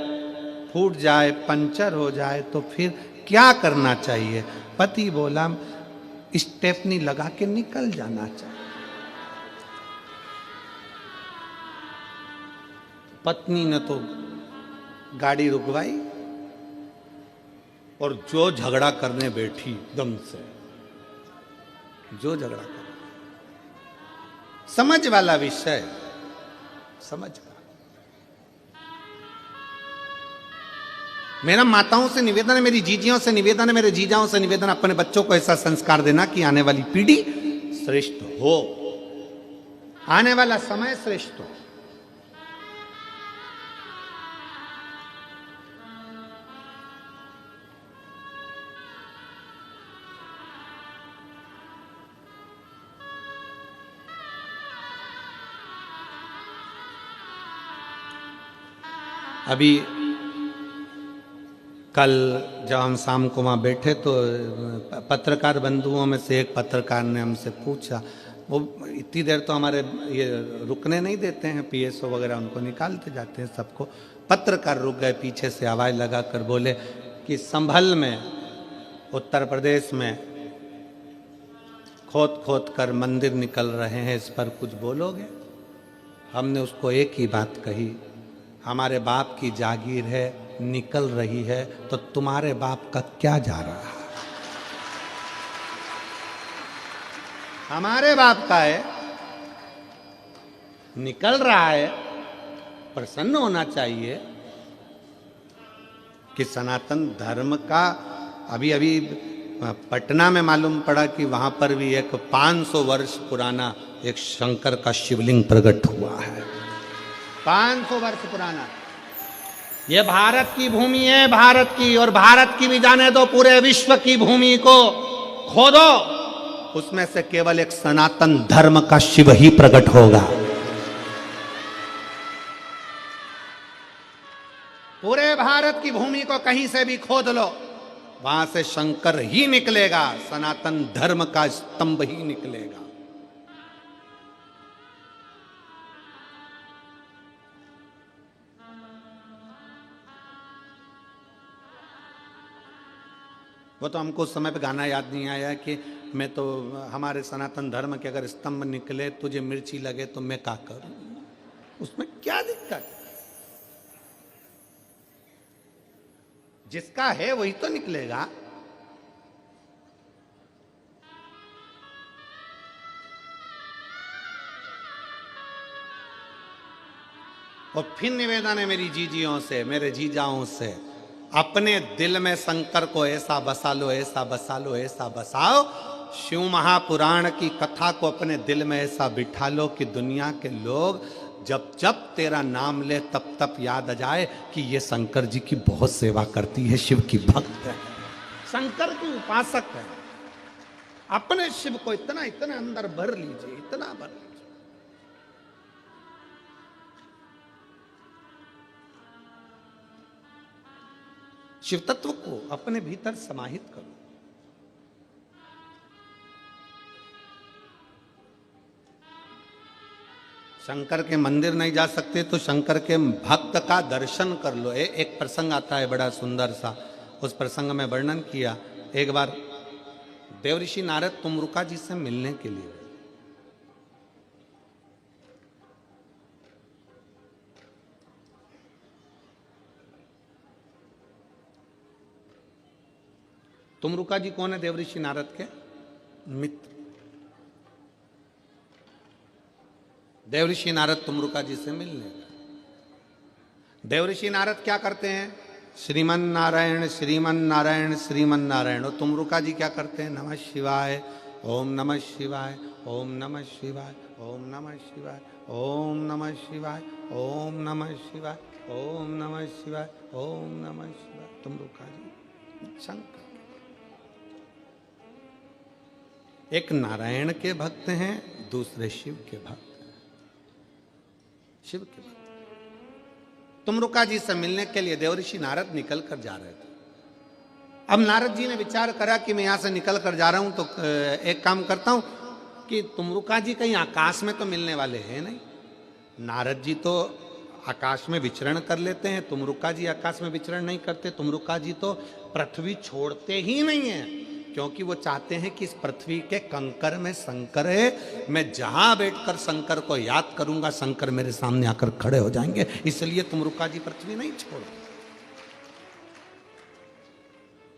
फूट जाए, पंचर हो जाए, तो फिर क्या करना चाहिए। पति बोला, स्टेपनी लगा के निकल जाना चाहिए। पत्नी ने तो गाड़ी रुकवाई और जो झगड़ा करने बैठी, एकदम से जो झगड़ा कर, समझ वाला विषय, समझ का। मेरा माताओं से निवेदन है, मेरी जीजियों से निवेदन है, मेरे जीजाओं से निवेदन, अपने बच्चों को ऐसा संस्कार देना कि आने वाली पीढ़ी श्रेष्ठ हो, आने वाला समय श्रेष्ठ हो। अभी कल जब हम शाम को वहाँ बैठे तो पत्रकार बंधुओं में से एक पत्रकार ने हमसे पूछा, वो इतनी देर तो हमारे ये रुकने नहीं देते हैं, पीएसओ वगैरह उनको निकालते जाते हैं सबको। पत्रकार रुक गए, पीछे से आवाज़ लगा कर बोले कि संभल में उत्तर प्रदेश में खोद खोद कर मंदिर निकल रहे हैं, इस पर कुछ बोलोगे। हमने उसको एक ही बात कही, हमारे बाप की जागीर है, निकल रही है, तो तुम्हारे बाप का क्या जा रहा है। हमारे बाप का है, निकल रहा है, प्रसन्न होना चाहिए कि सनातन धर्म का। अभी अभी पटना में मालूम पड़ा कि वहां पर भी एक 500 वर्ष पुराना एक शंकर का शिवलिंग प्रकट हुआ है, 500 वर्ष पुराना। ये भारत की भूमि है, भारत की, और भारत की भी जाने दो, पूरे विश्व की भूमि को खोदो, उसमें से केवल एक सनातन धर्म का शिव ही प्रकट होगा। पूरे भारत की भूमि को कहीं से भी खोद लो, वहां से शंकर ही निकलेगा, सनातन धर्म का स्तंभ ही निकलेगा। वो तो हमको उस समय पे गाना याद नहीं आया कि मैं तो, हमारे सनातन धर्म के अगर स्तंभ निकले, तुझे मिर्ची लगे तो मैं क्या करूं, उसमें क्या दिक्कत। जिसका है वही तो निकलेगा। और फिर निवेदन है मेरी जीजियों से, मेरे जीजाओं से, अपने दिल में शंकर को ऐसा बसा लो, ऐसा बसा लो, ऐसा बसाओ, शिव महापुराण की कथा को अपने दिल में ऐसा बिठा लो कि दुनिया के लोग जब जब तेरा नाम ले तब तब याद आ जाए कि ये शंकर जी की बहुत सेवा करती है, शिव की भक्त है, शंकर की उपासक है। अपने शिव को इतना इतना अंदर भर लीजिए, इतना भर लीजिए। शिव तत्व को अपने भीतर समाहित करो। शंकर के मंदिर नहीं जा सकते तो शंकर के भक्त का दर्शन कर लो। एक प्रसंग आता है बड़ा सुंदर सा, उस प्रसंग में वर्णन किया। एक बार देवऋषि नारद तुमरुका जी से मिलने के लिए, तुमरुका जी कौन है? देवऋषि नारद के मित्र। देवऋषि नारद तुमरुका जी से मिलने गए। देवऋषि नारद क्या करते हैं? श्रीमन नारायण श्रीमन नारायण श्रीमन नारायण। और तुमरुका जी क्या करते हैं? नमः शिवाय ओम नमः शिवाय ओम नमः शिवाय ओम नमः शिवाय ओम नमः शिवाय ओम नमः शिवाय ओम नमः शिवाय ओम नमः शिवाय। तुमरुका जी शंकर, एक नारायण के भक्त हैं, दूसरे शिव के भक्त हैं। शिव के भक्त तुमरुका जी से मिलने के लिए देवऋषि नारद निकल कर जा रहे थे। अब नारद जी ने विचार करा कि मैं यहां से निकल कर जा रहा हूं तो एक काम करता हूं कि तुमरुका जी कहीं आकाश में तो मिलने वाले हैं नहीं। नारद जी तो आकाश में विचरण कर लेते हैं, तुमरुका जी आकाश में विचरण नहीं करते। तुमरुका जी तो पृथ्वी छोड़ते ही नहीं है, क्योंकि वो चाहते हैं कि इस पृथ्वी के कंकर में शंकर है, मैं जहां बैठकर शंकर को याद करूंगा शंकर मेरे सामने आकर खड़े हो जाएंगे। इसलिए तुमरुका जी पृथ्वी नहीं छोड़ते।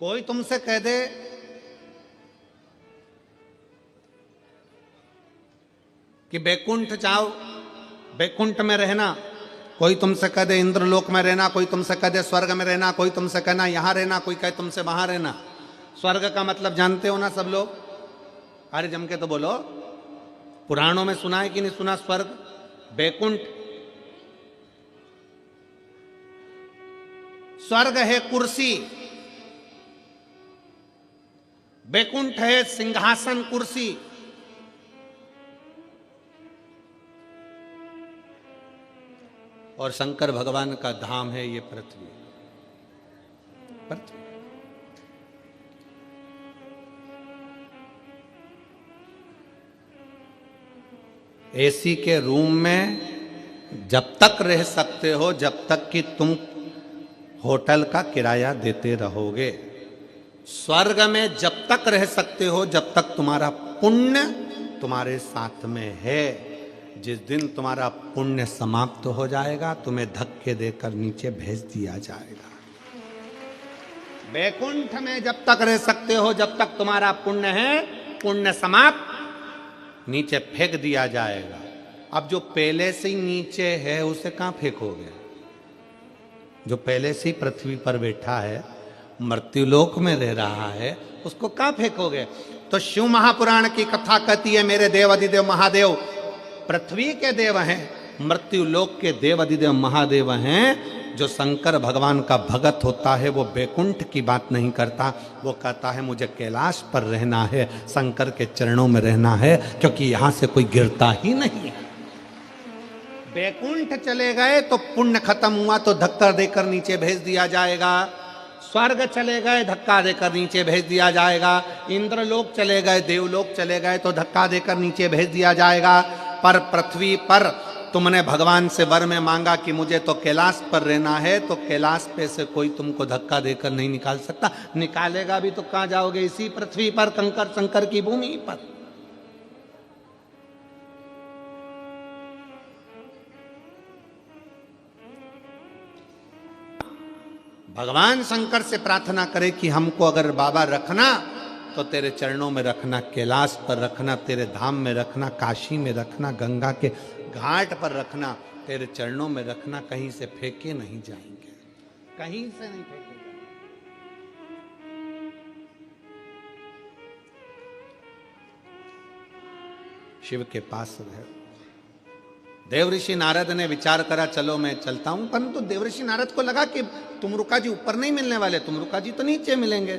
कोई तुमसे कह दे कि बैकुंठ जाओ, बैकुंठ में रहना, कोई तुमसे कह दे इंद्रलोक में रहना, कोई तुमसे कह दे स्वर्ग में रहना, कोई तुमसे कहना यहां रहना, कोई कहे तुमसे वहां रहना। स्वर्ग का मतलब जानते हो ना सब लोग? अरे जम के तो बोलो। पुराणों में सुना है कि नहीं सुना? स्वर्ग, बैकुंठ। स्वर्ग है कुर्सी, बैकुंठ है सिंहासन कुर्सी। और शंकर भगवान का धाम है ये पृथ्वी। पृथ्वी एसी के रूम में जब तक रह सकते हो जब तक कि तुम होटल का किराया देते रहोगे। स्वर्ग में जब तक रह सकते हो जब तक तुम्हारा पुण्य तुम्हारे साथ में है। जिस दिन तुम्हारा पुण्य समाप्त हो जाएगा तुम्हें धक्के देकर नीचे भेज दिया जाएगा। बैकुंठ में जब तक रह सकते हो जब तक तुम्हारा पुण्य है, पुण्य समाप्त, नीचे फेंक दिया जाएगा। अब जो पहले से ही नीचे है उसे कहां फेंकोगे? जो पहले से ही पृथ्वी पर बैठा है, मृत्युलोक में रह रहा है, उसको कहां फेंकोगे? तो शिव महापुराण की कथा कहती है मेरे देव अधिदेव महादेव पृथ्वी के देव हैं, मृत्युलोक के देव अधिदेव महादेव हैं। जो शंकर भगवान का भगत होता है वो बैकुंठ की बात नहीं करता, वो कहता है मुझे कैलाश पर रहना है, शंकर के चरणों में रहना है, क्योंकि यहां से कोई गिरता ही नहीं है। बैकुंठ चले गए तो पुण्य खत्म हुआ तो धक्का देकर नीचे भेज दिया जाएगा। स्वर्ग चले गए धक्का देकर नीचे भेज दिया जाएगा। इंद्रलोक चले गए, देवलोक चले गए तो धक्का देकर नीचे भेज दिया जाएगा। पर पृथ्वी पर तुमने भगवान से वर में मांगा कि मुझे तो कैलाश पर रहना है, तो कैलाश पे से कोई तुमको धक्का देकर नहीं निकाल सकता। निकालेगा भी तो कहां जाओगे? इसी पृथ्वी पर, कंकर शंकर की भूमि पर। भगवान शंकर से प्रार्थना करे कि हमको अगर बाबा रखना तो तेरे चरणों में रखना, कैलाश पर रखना, तेरे धाम में रखना, काशी में रखना, गंगा के घाट पर रखना, तेरे चरणों में रखना, कहीं से फेंके नहीं जाएंगे, कहीं से नहीं फेंके जाएंगे। शिव के पास रहे। देवऋषि नारद ने विचार करा चलो मैं चलता हूं, परंतु देवऋषि नारद को लगा कि तुमरुका जी ऊपर नहीं मिलने वाले, तुमरुका जी तो नीचे मिलेंगे,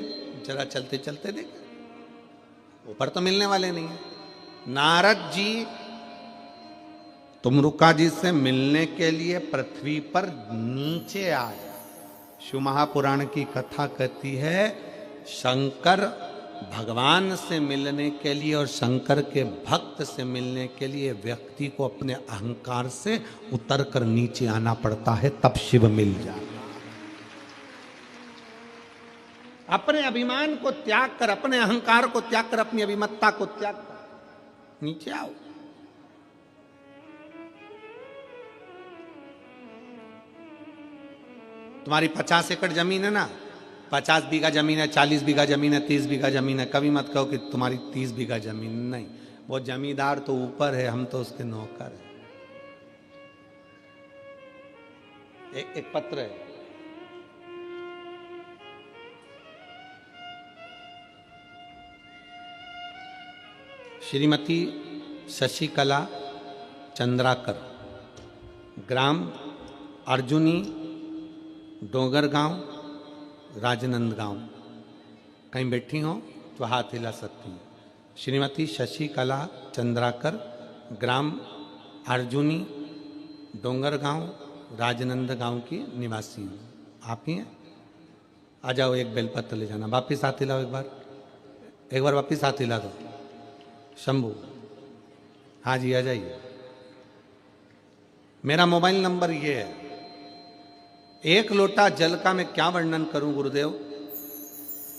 जरा चलते चलते देख, ऊपर तो मिलने वाले नहीं है। नारद जी तुमरुका जी से मिलने के लिए पृथ्वी पर नीचे आए। शिव महापुराण की कथा कहती है शंकर भगवान से मिलने के लिए और शंकर के भक्त से मिलने के लिए व्यक्ति को अपने अहंकार से उतर कर नीचे आना पड़ता है, तब शिव मिल जाता। अपने अभिमान को त्याग कर, अपने अहंकार को त्याग कर, अपनी अभिमत्ता को त्याग कर नीचे आओ। तुम्हारी 50 एकड़ जमीन है ना, 50 बीघा जमीन है, 40 बीघा जमीन है, 30 बीघा जमीन है, कभी मत कहो कि तुम्हारी 30 बीघा जमीन नहीं। वो जमींदार तो ऊपर है, हम तो उसके नौकर हैं। एक पत्र है, श्रीमती शशिकला चंद्राकर, ग्राम अर्जुनी, डोंगर गांव, राजनंदगांव। कहीं बैठी हो तो हाथ हिला सकती हैं। श्रीमती शशिकला चंद्राकर, ग्राम अर्जुनी, डोंगर गांव, राजनंदगांव की निवासी हूँ। आप ही हैं? आ जाओ, एक बेलपत्र ले जाना। वापिस हाथ हिलाओ, एक बार वापिस हाथ हिला दो। शंभू, हाँ जी, आ जाइए। मेरा मोबाइल नंबर ये है। एक लोटा जल का मैं क्या वर्णन करूं गुरुदेव,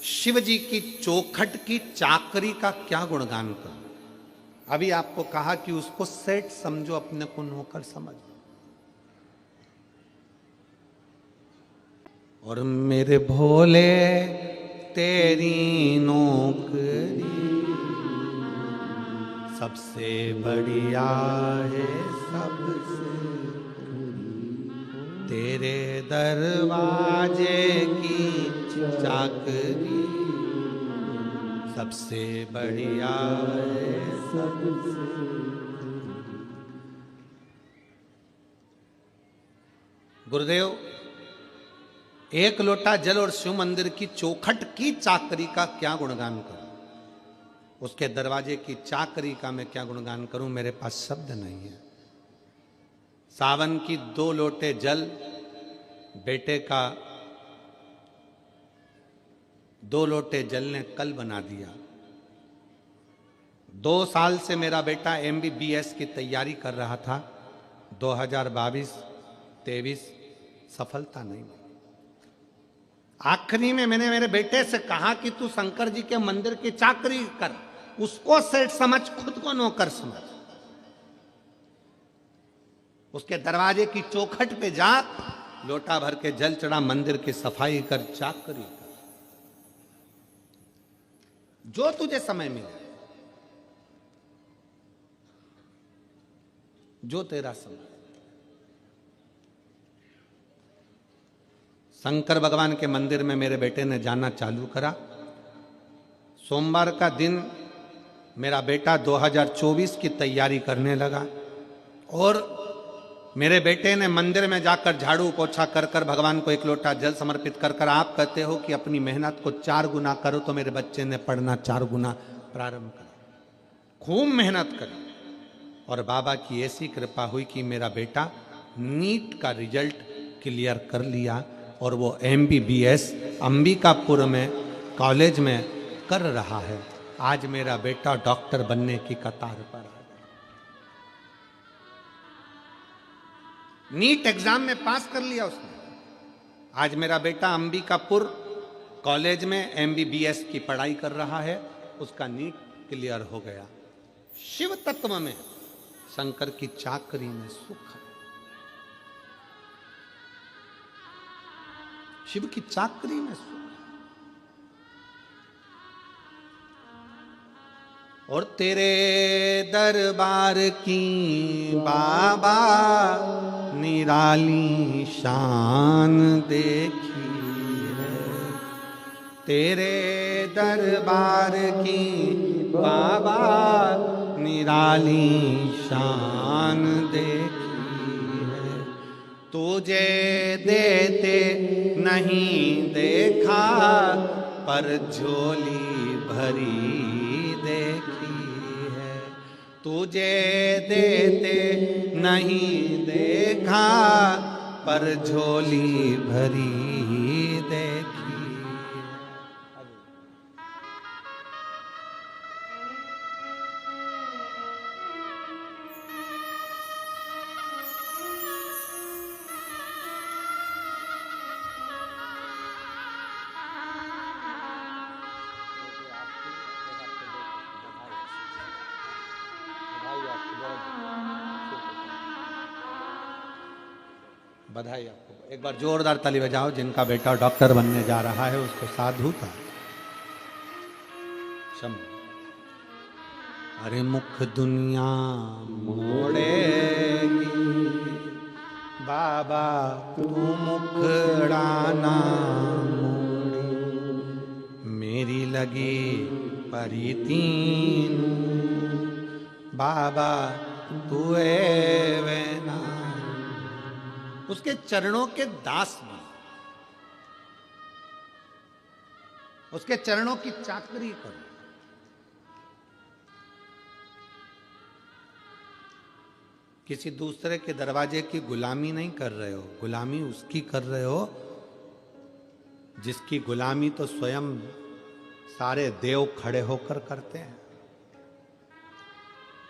शिव जी की चौखट की चाकरी का क्या गुणगान करूं। अभी आपको कहा कि उसको सेठ समझो, अपने को नौकर समझो। और मेरे भोले तेरी नौकरी सबसे बढ़िया है, सबसे तेरे दरवाजे की चाकरी सबसे बढ़िया है, सबसे। गुरुदेव, एक लोटा जल और शिव मंदिर की चौखट की चाकरी का क्या गुणगान करूं, उसके दरवाजे की चाकरी का मैं क्या गुणगान करूं, मेरे पास शब्द नहीं है। सावन की 2 लोटे जल बेटे का 2 लोटे जल ने कल बना दिया। 2 साल से मेरा बेटा MBBS की तैयारी कर रहा था। 2022-23 सफलता नहीं मिली। आखिरी में मैंने मेरे बेटे से कहा कि तू शंकर जी के मंदिर की चाकरी कर, उसको सेठ समझ, खुद को नौकर समझ। उसके दरवाजे की चौखट पे जा, लोटा भर के जल चढ़ा, मंदिर की सफाई कर, चाकरी कर, जो तुझे समय मिले, जो तेरा समय। शंकर भगवान के मंदिर में मेरे बेटे ने जाना चालू करा। सोमवार का दिन मेरा बेटा 2024 की तैयारी करने लगा और मेरे बेटे ने मंदिर में जाकर झाड़ू पोछा कर कर भगवान को 1 लोटा जल समर्पित कर कर, आप कहते हो कि अपनी मेहनत को 4 गुना करो, तो मेरे बच्चे ने पढ़ना 4 गुना प्रारंभ करा। खूब मेहनत करी और बाबा की ऐसी कृपा हुई कि मेरा बेटा नीट का रिजल्ट क्लियर कर लिया और वो MBBS अंबिकापुर में कॉलेज में कर रहा है। आज मेरा बेटा डॉक्टर बनने की कतार पर है। नीट एग्जाम में पास कर लिया उसने। आज मेरा बेटा अंबिकापुर कॉलेज में MBBS की पढ़ाई कर रहा है, उसका नीट क्लियर हो गया। शिव तत्व में, शंकर की चाकरी में सुख है। शिव की चाकरी में सुख। और तेरे दरबार की बाबा निराली शान देखी है, तेरे दरबार की बाबा निराली शान देखी है। तुझे देते नहीं देखा, पर झोली भरी देखी है। तुझे देते नहीं देखा, पर झोली भरी बधाई आपको। एक बार जोरदार ताली बजाओ। जिनका बेटा डॉक्टर बनने जा रहा है उसको साधुता। अरे मुख दुनिया मोड़ेगी बाबा तू मुखड़ाना मोड़ी, मेरी लगी परी तीन बाबा तू वेना। उसके चरणों के दास बन, उसके चरणों की चाकरी करो। किसी दूसरे के दरवाजे की गुलामी नहीं कर रहे हो, गुलामी उसकी कर रहे हो जिसकी गुलामी तो स्वयं सारे देव खड़े होकर करते हैं।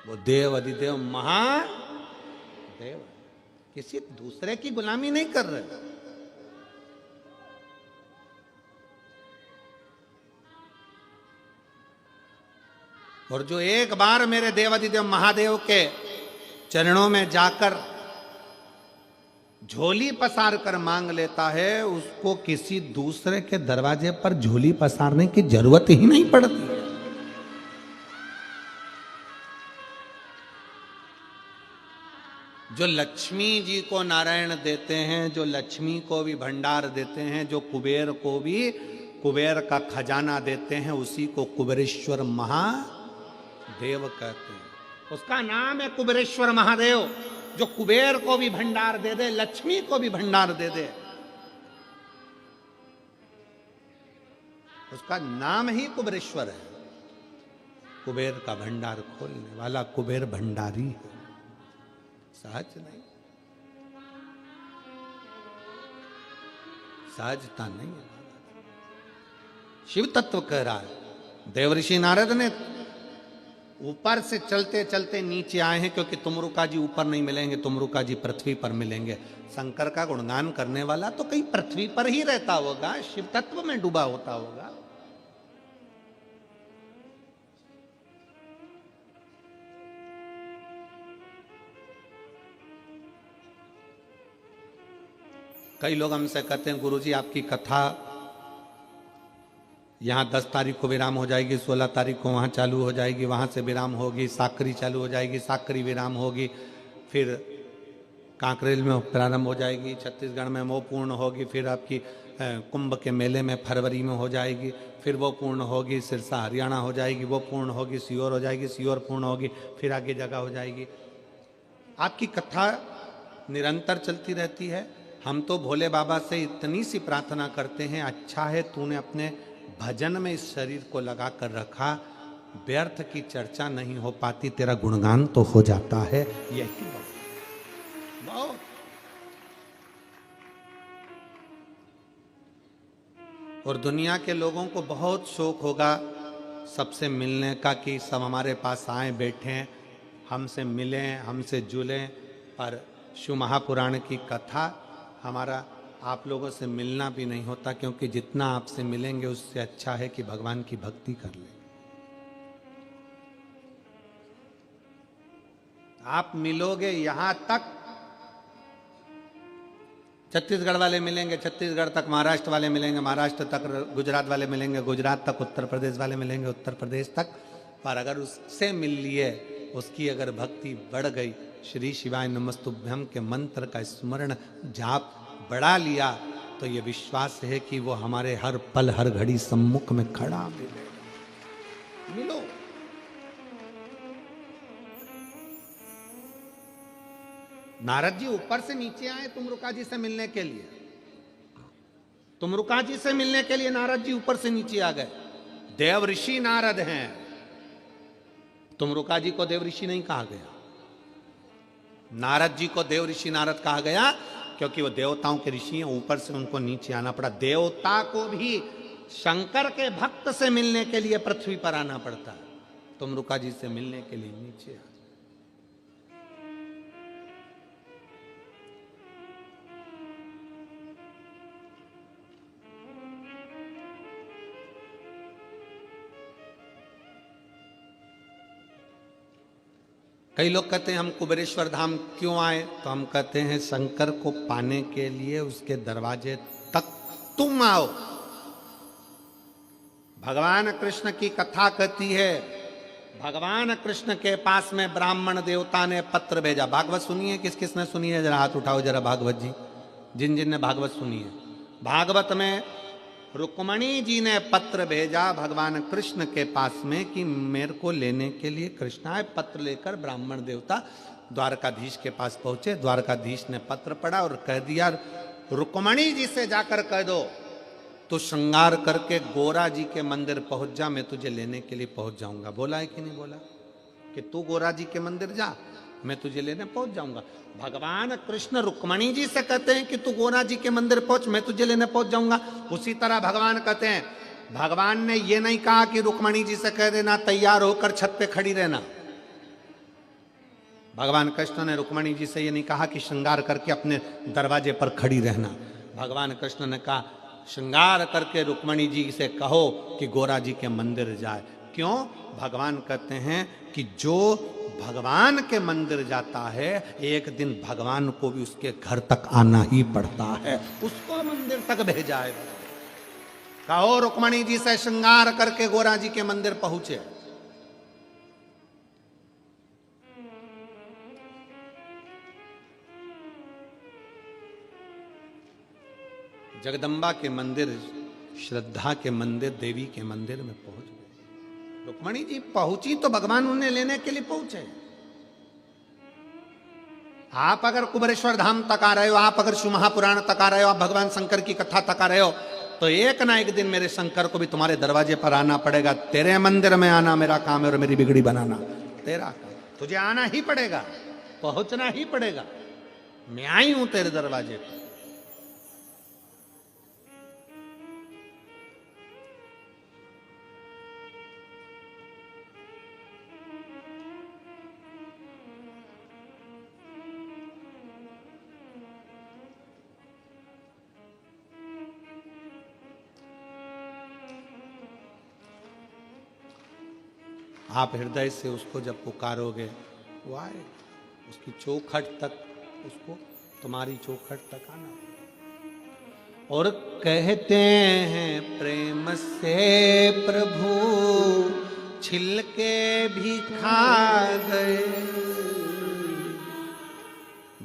वो देव अधिदेव महादेव, किसी दूसरे की गुलामी नहीं कर रहे हो। और जो एक बार मेरे देवाधिदेव महादेव के चरणों में जाकर झोली पसार कर मांग लेता है, उसको किसी दूसरे के दरवाजे पर झोली पसारने की जरूरत ही नहीं पड़ती। जो लक्ष्मी जी को नारायण देते हैं, जो लक्ष्मी को भी भंडार देते हैं, जो कुबेर को भी कुबेर का खजाना देते हैं, उसी को कुबेरेश्वर महादेव कहते हैं। उसका नाम है कुबेरेश्वर महादेव, जो कुबेर को भी भंडार दे दे, लक्ष्मी को भी भंडार दे दे। उसका नाम ही कुबेरेश्वर है। कुबेर का भंडार खोलने वाला कुबेर भंडारी है, सहज नहीं, सहजता नहीं है। शिव तत्व कह रहा है। देवऋषि नारद ने ऊपर से चलते चलते नीचे आए हैं, क्योंकि तुमरुका जी ऊपर नहीं मिलेंगे, तुमरुका जी पृथ्वी पर मिलेंगे। शंकर का गुणगान करने वाला तो कहीं पृथ्वी पर ही रहता होगा, शिव तत्व में डूबा होता होगा। कई लोग हमसे कहते हैं गुरुजी आपकी कथा यहाँ 10 तारीख को विराम हो जाएगी, 16 तारीख को वहाँ चालू हो जाएगी, वहाँ से विराम होगी, साकरी चालू हो जाएगी, साकरी विराम होगी, फिर कांकरेल में प्रारंभ हो जाएगी, छत्तीसगढ़ में वो पूर्ण होगी, फिर आपकी कुंभ के मेले में फरवरी में हो जाएगी, फिर वो पूर्ण होगी, सिरसा हरियाणा हो जाएगी, वो पूर्ण होगी, सीहोर हो जाएगी, सीहोर पूर्ण होगी, फिर आगे जगह हो जाएगी। आपकी कथा निरंतर चलती रहती है। हम तो भोले बाबा से इतनी सी प्रार्थना करते हैं, अच्छा है तूने अपने भजन में इस शरीर को लगा कर रखा, व्यर्थ की चर्चा नहीं हो पाती, तेरा गुणगान तो हो जाता है। यही बहुत। और दुनिया के लोगों को बहुत शौक होगा सबसे मिलने का, कि सब हमारे पास आए बैठे, हमसे मिलें, हमसे जुलें। पर शिव महापुराण की कथा हमारा आप लोगों से मिलना भी नहीं होता, क्योंकि जितना आपसे मिलेंगे उससे अच्छा है कि भगवान की भक्ति कर लें। आप मिलोगे यहां तक, छत्तीसगढ़ वाले मिलेंगे छत्तीसगढ़ तक, महाराष्ट्र वाले मिलेंगे महाराष्ट्र तक, गुजरात वाले मिलेंगे गुजरात तक, उत्तर प्रदेश वाले मिलेंगे उत्तर प्रदेश तक। पर अगर उससे मिल लिए, उसकी अगर भक्ति बढ़ गई, श्री शिवाय नमस्तुभ्यम के मंत्र का स्मरण जाप बढ़ा लिया, तो ये विश्वास है कि वो हमारे हर पल हर घड़ी सम्मुख में खड़ा मिलेगा। मिलो। नारद जी ऊपर से नीचे आए तुमरुका जी से मिलने के लिए। तुमरुका जी से मिलने के लिए नारद जी ऊपर से नीचे आ गए। देव ऋषि नारद हैं, तुमरुका जी को देव ऋषि नहीं कहा गया। नारद जी को देव ऋषि नारद कहा गया क्योंकि वो देवताओं के ऋषि हैं, ऊपर से उनको नीचे आना पड़ा। देवता को भी शंकर के भक्त से मिलने के लिए पृथ्वी पर आना पड़ता है, तुमरुका जी से मिलने के लिए नीचे आ। कई लोग कहते हैं हम कुबेरेश्वर धाम क्यों आए, तो हम कहते हैं शंकर को पाने के लिए उसके दरवाजे तक तुम आओ। भगवान कृष्ण की कथा कहती है, भगवान कृष्ण के पास में ब्राह्मण देवता ने पत्र भेजा। भागवत सुनिए, किस किस ने सुनी है जरा हाथ उठाओ जरा, भागवत जी, जिन जिन ने भागवत सुनी है। भागवत में रुक्मणी जी ने पत्र भेजा भगवान कृष्ण के पास में कि मेरे को लेने के लिए कृष्ण आए। पत्र लेकर ब्राह्मण देवता द्वारकाधीश के पास पहुंचे। द्वारकाधीश ने पत्र पढ़ा और कह दिया, रुक्मणी जी से जाकर कह दो तो श्रृंगार करके गोरा जी के मंदिर पहुंच जा, मैं तुझे लेने के लिए पहुंच जाऊंगा। बोला है कि नहीं बोला कि तू गोरा जी के मंदिर जा, मैं तुझे लेने पहुंच जाऊंगा। भगवान कृष्ण रुक्मणी जी से कहते हैं कि तू गोरा जी के मंदिर पहुंच, मैं तुझे लेने पहुंच जाऊंगा। उसी तरह भगवान कहते हैं, भगवान ने ये नहीं कहा कि रुक्मणी जी से कह देना तैयार होकर छत पे खड़ी रहना। भगवान कृष्ण ने रुक्मणी जी से ये नहीं कहा कि श्रृंगार करके अपने दरवाजे पर खड़ी रहना। भगवान कृष्ण ने कहा श्रृंगार करके रुक्मणी जी से कहो कि गोरा जी के मंदिर जाए। क्यों? भगवान कहते हैं कि जो भगवान के मंदिर जाता है एक दिन भगवान को भी उसके घर तक आना ही पड़ता है, उसको मंदिर तक भेजा है। कहो रुक्मणी जी से श्रृंगार करके गोरा जी के मंदिर पहुंचे। जगदम्बा के मंदिर, श्रद्धा के मंदिर, देवी के मंदिर में पहुंच गए। रुक्मणी जी पहुंची तो भगवान उन्हें लेने के लिए पहुंचे। आप अगर कुबेरेश्वर धाम तक आ रहे हो, आप अगर शिव महापुराण तक आ रहे हो, आप भगवान शंकर की कथा तक आ रहे हो, तो एक ना एक दिन मेरे शंकर को भी तुम्हारे दरवाजे पर आना पड़ेगा। तेरे मंदिर में आना मेरा काम है और मेरी बिगड़ी बनाना तेरा काम। तुझे आना ही पड़ेगा, पहुंचना ही पड़ेगा। मैं आई हूं तेरे दरवाजे पर। आप हृदय से उसको जब पुकारोगे वो आए, उसकी चौखट तक, उसको तुम्हारी चौखट तक आना। और कहते हैं प्रेम से प्रभु छिलके भी खा गए।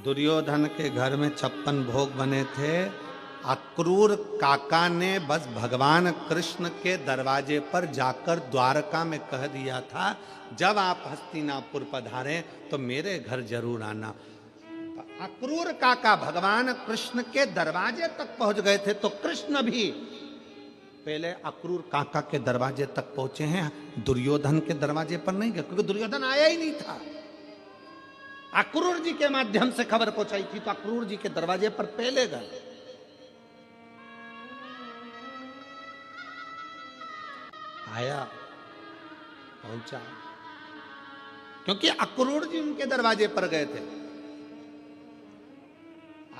दुर्योधन के घर में 56 भोग बने थे। अक्रूर काका ने बस भगवान कृष्ण के दरवाजे पर जाकर द्वारका में कह दिया था, जब आप हस्तिनापुर पधारे तो मेरे घर जरूर आना। अक्रूर काका भगवान कृष्ण के दरवाजे तक पहुंच गए थे, तो कृष्ण भी पहले अक्रूर काका के दरवाजे तक पहुंचे हैं, दुर्योधन के दरवाजे पर नहीं गए, क्योंकि दुर्योधन आया ही नहीं था। अक्रूर जी के माध्यम से खबर पहुंचाई थी, तो अक्रूर जी के दरवाजे पर पहले गए। आया, पहुंचा, क्योंकि अक्रूर जी उनके दरवाजे पर गए थे।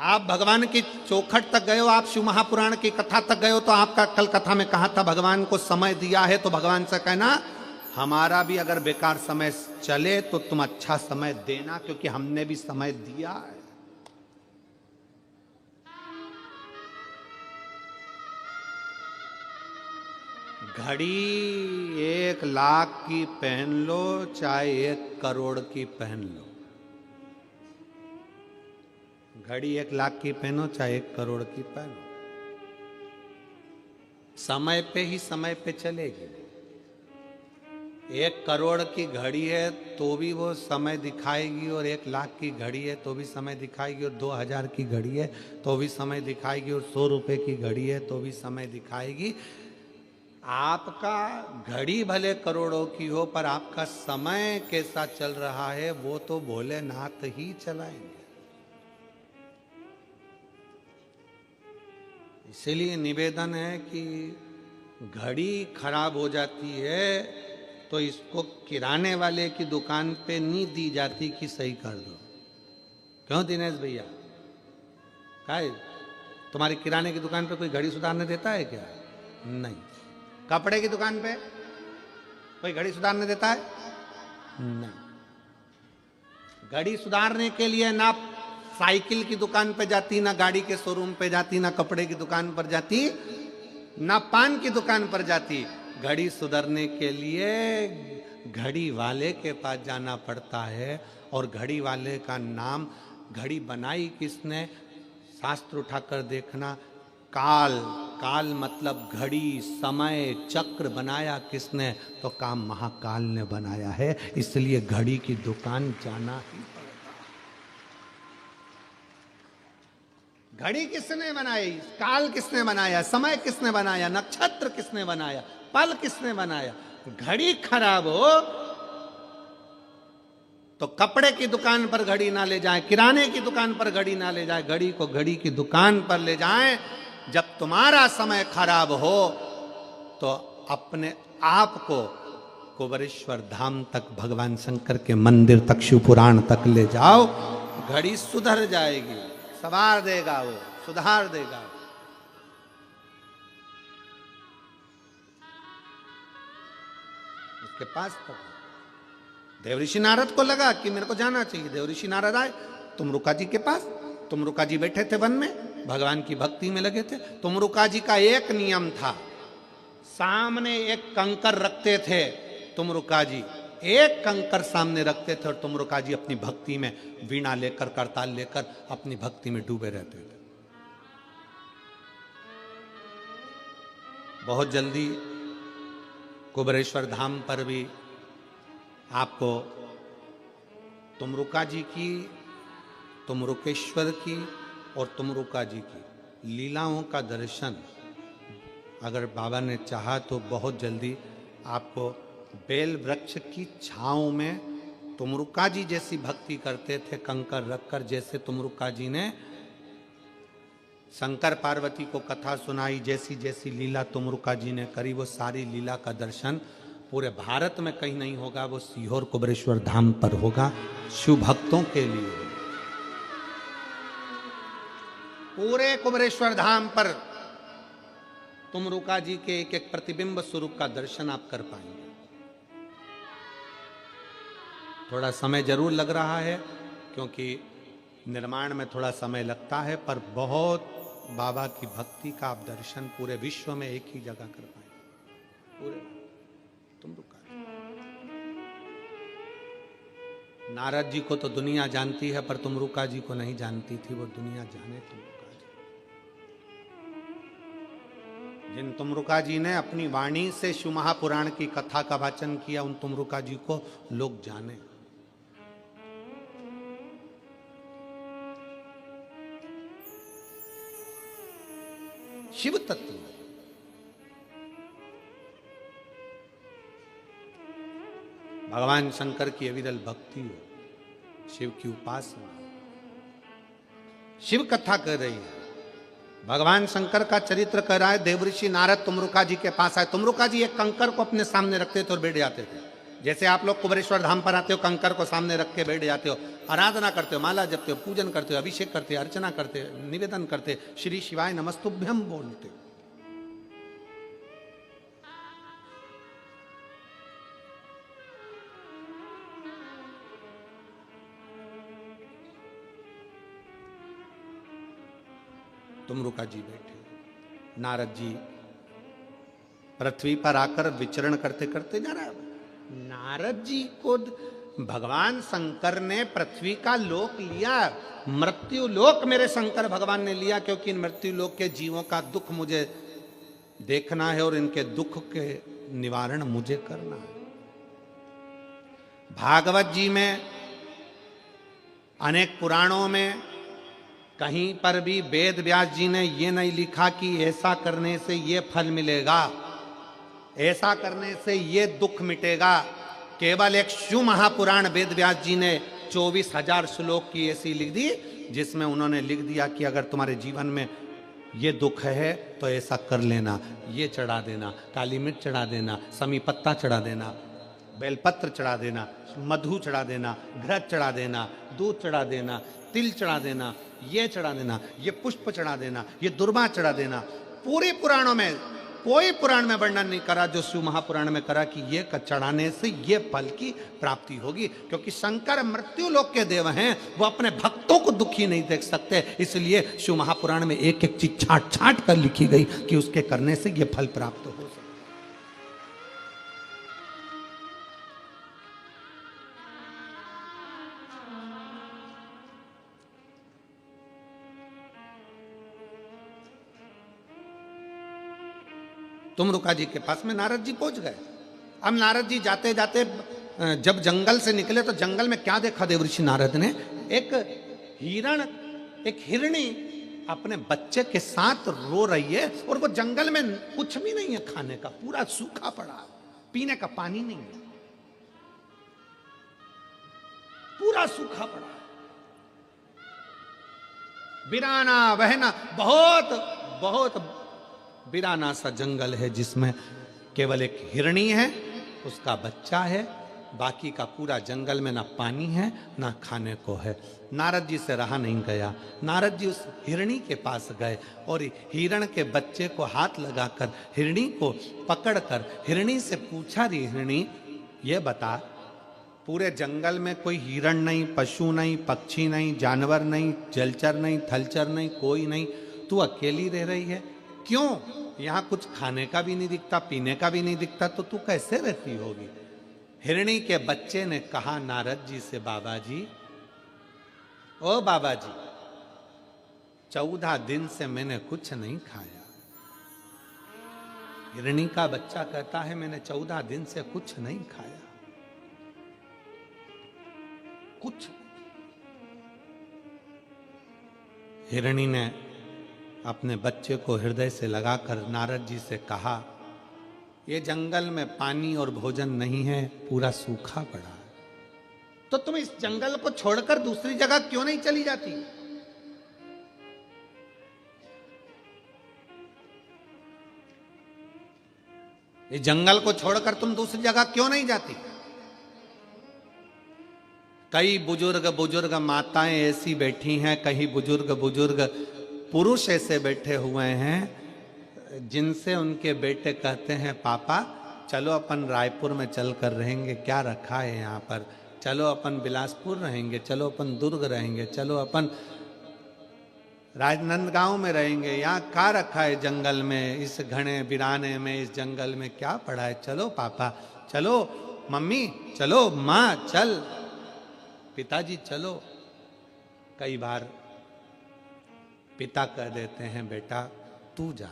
आप भगवान की चौखट तक गए हो, आप शिव महापुराण की कथा तक गए हो, तो आपका कल कथा में कहा था भगवान को समय दिया है, तो भगवान से कहना हमारा भी अगर बेकार समय चले तो तुम अच्छा समय देना, क्योंकि हमने भी समय दिया है। घड़ी 1 लाख की पहन लो चाहे 1 करोड़ की पहन लो, घड़ी 1 लाख की पहनो चाहे 1 करोड़ की पहनो, समय पे ही समय पे चलेगी। 1 करोड़ की घड़ी है तो भी वो समय दिखाएगी, और 1 लाख की घड़ी है तो भी समय दिखाएगी, और 2000 की घड़ी है तो भी समय दिखाएगी, और 100 रुपए की घड़ी है तो भी समय दिखाएगी। आपका घड़ी भले करोड़ों की हो, पर आपका समय कैसा चल रहा है वो तो भोलेनाथ ही चलाएंगे। इसीलिए निवेदन है कि घड़ी खराब हो जाती है तो इसको किराने वाले की दुकान पे नहीं दी जाती कि सही कर दो। क्यों दिनेश भैया, काय तुम्हारी किराने की दुकान पे कोई घड़ी सुधारने देता है क्या? नहीं। कपड़े की दुकान पे कोई घड़ी सुधारने देता है? नहीं। घड़ी सुधारने के लिए ना साइकिल की दुकान पे जाती, ना गाड़ी के शोरूम पे जाती, ना कपड़े की दुकान पर जाती, ना पान की दुकान पर जाती। घड़ी सुधरने के लिए घड़ी वाले के पास जाना पड़ता है। और घड़ी वाले का नाम, घड़ी बनाई किसने, शास्त्र उठाकर देखना, काल। काल मतलब घड़ी, समय, चक्र बनाया किसने, तो काम महाकाल ने बनाया है। इसलिए घड़ी की दुकान जाना ही पड़ेगा। घड़ी किसने बनाई, काल किसने बनाया, समय किसने बनाया, नक्षत्र किसने बनाया, पल किसने बनाया। घड़ी खराब हो तो कपड़े की दुकान पर घड़ी ना ले जाए, किराने की दुकान पर घड़ी ना ले जाए, घड़ी को घड़ी की दुकान पर ले जाएं। जब तुम्हारा समय खराब हो तो अपने आप को कुबेरेश्वर धाम तक, भगवान शंकर के मंदिर तक, शिवपुराण तक ले जाओ, घड़ी सुधर जाएगी, संवार देगा, वो सुधार देगा। उसके पास तक देवऋषि नारद को लगा कि मेरे को जाना चाहिए। देवऋषि नारद आए तुमरुका जी के पास। तुमरुका जी बैठे थे वन में, भगवान की भक्ति में लगे थे। तुमरुका जी का एक नियम था, सामने एक कंकर रखते थे। तुमरुका जी एक कंकर सामने रखते थे और तुमरुका जी अपनी भक्ति में वीणा लेकर, करताल लेकर अपनी भक्ति में डूबे रहते थे। बहुत जल्दी कुबेरेश्वर धाम पर भी आपको तुमरुका जी की, तुमरुकेश्वर की और तुमरुका जी की लीलाओं का दर्शन अगर बाबा ने चाहा तो बहुत जल्दी आपको बेल वृक्ष की छांव में तुमरुका जी जैसी भक्ति करते थे, कंकर रखकर। जैसे तुमरुका जी ने शंकर पार्वती को कथा सुनाई, जैसी जैसी लीला तुमरुका जी ने करी, वो सारी लीला का दर्शन पूरे भारत में कहीं नहीं होगा, वो सीहोर कुबेरेश्वर धाम पर होगा, शिव भक्तों के लिए। पूरे कुबेरेश्वर धाम पर तुमरुका जी के एक एक प्रतिबिंब स्वरूप का दर्शन आप कर पाएंगे। थोड़ा समय जरूर लग रहा है क्योंकि निर्माण में थोड़ा समय लगता है, पर बहुत बाबा की भक्ति का आप दर्शन पूरे विश्व में एक ही जगह कर पाएंगे। पूरे तुमरुका नारद जी को तो दुनिया जानती है, पर तुमरुका जी को नहीं जानती थी, वो दुनिया जाने तुमरुका जी। जिन तुमरुका जी ने अपनी वाणी से शिव महापुराण की कथा का वाचन किया, उन तुमरुका जी को लोग जाने। शिव तत्व भगवान शंकर की अविरल भक्ति हो, शिव की उपासना, शिव कथा कर रही है, भगवान शंकर का चरित्र कर रहा है। देवऋषि नारद तुमरुका जी के पास आए। तुमरुका जी एक कंकर को अपने सामने रखते थे और बैठ जाते थे। जैसे आप लोग कुबेरेश्वर धाम पर आते हो, कंकर को सामने रख के बैठ जाते हो, आराधना करते हो, माला जपते हो, पूजन करते हो, अभिषेक करते हो, अर्चना करते हो, निवेदन करते, श्री शिवाय नमस्तुभ्यम बोलते हो। तुमरुका जी बैठे, नारद जी पृथ्वी पर आकर विचरण करते करते जा रहा है। नारद जी को भगवान शंकर ने पृथ्वी का लोक लिया, मृत्यु लोक मेरे शंकर भगवान ने लिया, क्योंकि इन मृत्यु लोक के जीवों का दुख मुझे देखना है और इनके दुख के निवारण मुझे करना है। भागवत जी में, अनेक पुराणों में कहीं पर भी वेद व्यास जी ने ये नहीं लिखा कि ऐसा करने से ये फल मिलेगा, ऐसा करने से ये दुख मिटेगा। केवल एक शिव महापुराण वेद व्यास जी ने 24,000 श्लोक की ऐसी लिख दी, जिसमें उन्होंने लिख दिया कि अगर तुम्हारे जीवन में ये दुख है तो ऐसा कर लेना, ये चढ़ा देना, काली मिर्च चढ़ा देना, समी पत्ता चढ़ा देना, बेलपत्र चढ़ा देना, मधु चढ़ा देना, घृत चढ़ा देना, दूध चढ़ा देना, तिल चढ़ा देना, ये चढ़ा देना, ये पुष्प चढ़ा देना, ये दुर्वा चढ़ा देना। पूरे पुराणों में कोई पुराण में वर्णन नहीं करा जो शिव महापुराण में करा कि ये चढ़ाने से ये फल की प्राप्ति होगी, क्योंकि शंकर मृत्यु लोक के देव हैं, वो अपने भक्तों को दुखी नहीं देख सकते। इसलिए शिव महापुराण में एक एक चीज छाट छाट कर लिखी गई कि उसके करने से ये फल प्राप्त हो सकता। तुमरुका जी के पास में नारद जी पहुंच गए। अब नारद जी जाते जाते जब जंगल से निकले तो जंगल में क्या देखा देवऋषि नारद ने? एक हिरण, एक हिरणी अपने बच्चे के साथ रो रही है, और वो जंगल में कुछ भी नहीं है खाने का, पूरा सूखा पड़ा, पीने का पानी नहीं है, पूरा सूखा पड़ा, बिराना बहना, बहुत बहुत बिराना सा जंगल है जिसमें केवल एक हिरणी है, उसका बच्चा है, बाकी का पूरा जंगल में ना पानी है ना खाने को है। नारद जी से रहा नहीं गया। नारद जी उस हिरणी के पास गए और हिरण के बच्चे को हाथ लगाकर हिरणी को पकड़कर हिरणी से पूछा, री हिरणी ये बता, पूरे जंगल में कोई हिरण नहीं, पशु नहीं, पक्षी नहीं, जानवर नहीं, जलचर नहीं, थलचर नहीं, कोई नहीं, तू अकेली रह रही है, क्यों? यहां कुछ खाने का भी नहीं दिखता, पीने का भी नहीं दिखता, तो तू कैसे रहती होगी? हिरणी के बच्चे ने कहा नारद जी से, बाबा जी, ओ बाबा जी, 14 दिन से मैंने कुछ नहीं खाया। हिरणी का बच्चा कहता है मैंने 14 दिन से कुछ नहीं खाया, कुछ। हिरणी ने अपने बच्चे को हृदय से लगाकर नारद जी से कहा, ये जंगल में पानी और भोजन नहीं है, पूरा सूखा पड़ा है, तो तुम इस जंगल को छोड़कर दूसरी जगह क्यों नहीं चली जाती? इस जंगल को छोड़कर तुम दूसरी जगह क्यों नहीं जाती? कई बुजुर्ग बुजुर्ग माताएं ऐसी बैठी हैं, कई बुजुर्ग बुजुर्ग पुरुष ऐसे बैठे हुए हैं जिनसे उनके बेटे कहते हैं, पापा चलो अपन रायपुर में चल कर रहेंगे, क्या रखा है यहाँ पर, चलो अपन बिलासपुर रहेंगे, चलो अपन दुर्ग रहेंगे, चलो अपन राजनांदगांव में रहेंगे, यहाँ क्या रखा है जंगल में, इस घने बिराने में, इस जंगल में क्या पड़ा है, चलो पापा, चलो मम्मी, चलो माँ, चल पिताजी चलो। कई बार पिता कह देते हैं, बेटा तू जा,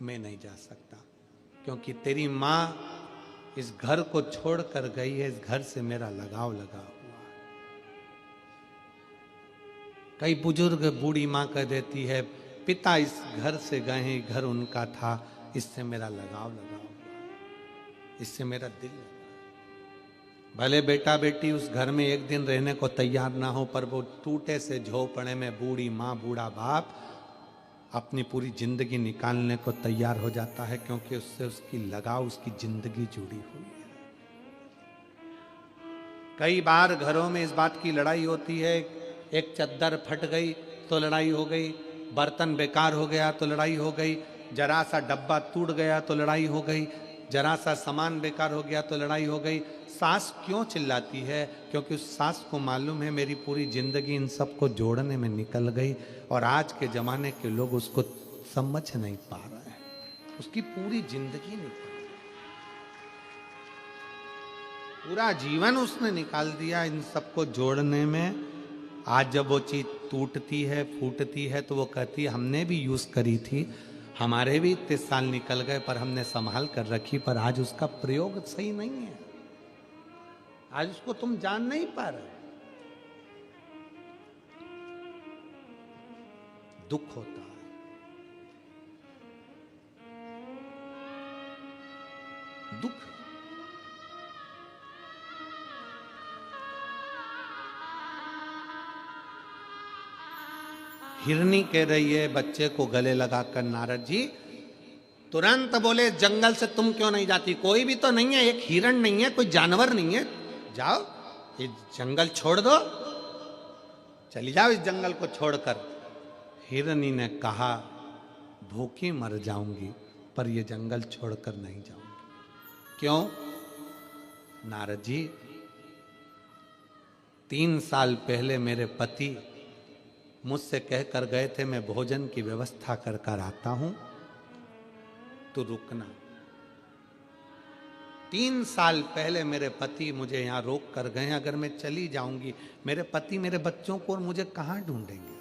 मैं नहीं जा सकता, क्योंकि तेरी माँ इस घर को छोड़कर गई है, इस घर से मेरा लगाव लगा हुआ है। कई बुजुर्ग बूढ़ी माँ कह देती है, पिता इस घर से गए हैं, घर उनका था, इससे मेरा लगाव लगा हुआ, इससे मेरा दिल लगा। भले बेटा बेटी उस घर में एक दिन रहने को तैयार ना हो, पर वो टूटे से झोपड़े में बूढ़ी माँ बूढ़ा बाप अपनी पूरी जिंदगी निकालने को तैयार हो जाता है, क्योंकि उससे उसकी लगाव, उसकी जिंदगी जुड़ी हुई है। कई बार घरों में इस बात की लड़ाई होती है, एक चद्दर फट गई तो लड़ाई हो गई, बर्तन बेकार हो गया तो लड़ाई हो गई, जरा सा डब्बा टूट गया तो लड़ाई हो गई, जरा सा सामान बेकार हो गया तो लड़ाई हो गई। सास क्यों चिल्लाती है? क्योंकि उस सास को मालूम है मेरी पूरी जिंदगी इन सबको जोड़ने में निकल गई, और आज के जमाने के लोग उसको समझ नहीं पा रहे हैं, उसकी पूरी जिंदगी निकल, पूरा जीवन उसने निकाल दिया इन सबको जोड़ने में। आज जब वो चीज टूटती है, फूटती है, तो वो कहती है हमने भी यूज करी थी, हमारे भी इतने साल निकल गए, पर हमने संभाल कर रखी, पर आज उसका प्रयोग सही नहीं है, आज उसको तुम जान नहीं पा रहे। दुख होता है। दुख। हिरनी कह रही है बच्चे को गले लगाकर, नारद जी तुरंत बोले, जंगल से तुम क्यों नहीं जाती? कोई भी तो नहीं है, एक हिरण नहीं है, कोई जानवर नहीं है, जाओ ये जंगल छोड़ दो, चली जाओ इस जंगल को छोड़कर। हिरनी ने कहा भूखी मर जाऊंगी, पर ये जंगल छोड़कर नहीं जाऊंगी। क्यों? नारद जी, 3 साल पहले मेरे पति मुझसे कहकर गए थे मैं भोजन की व्यवस्था कर कर आता हूं, तो रुकना। 3 साल पहले मेरे पति मुझे यहां रोक कर गए, अगर मैं चली जाऊंगी मेरे पति मेरे बच्चों को और मुझे कहां ढूंढेंगे?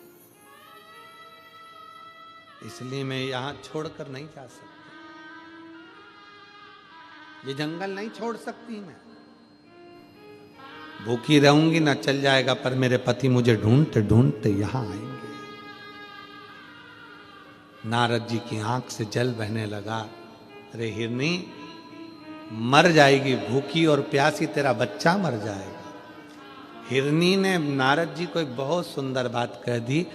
इसलिए मैं यहां छोड़कर नहीं जा सकती, ये जंगल नहीं छोड़ सकती मैं। भूखी रहूंगी ना चल जाएगा, पर मेरे पति मुझे ढूंढते ढूंढते यहां आएंगे। नारद जी की आंख से जल बहने लगा। अरे हिरनी, मर जाएगी भूखी और प्यासी, तेरा बच्चा मर जाएगा। हिरनी ने नारद जी को एक बहुत सुंदर बात कह दी,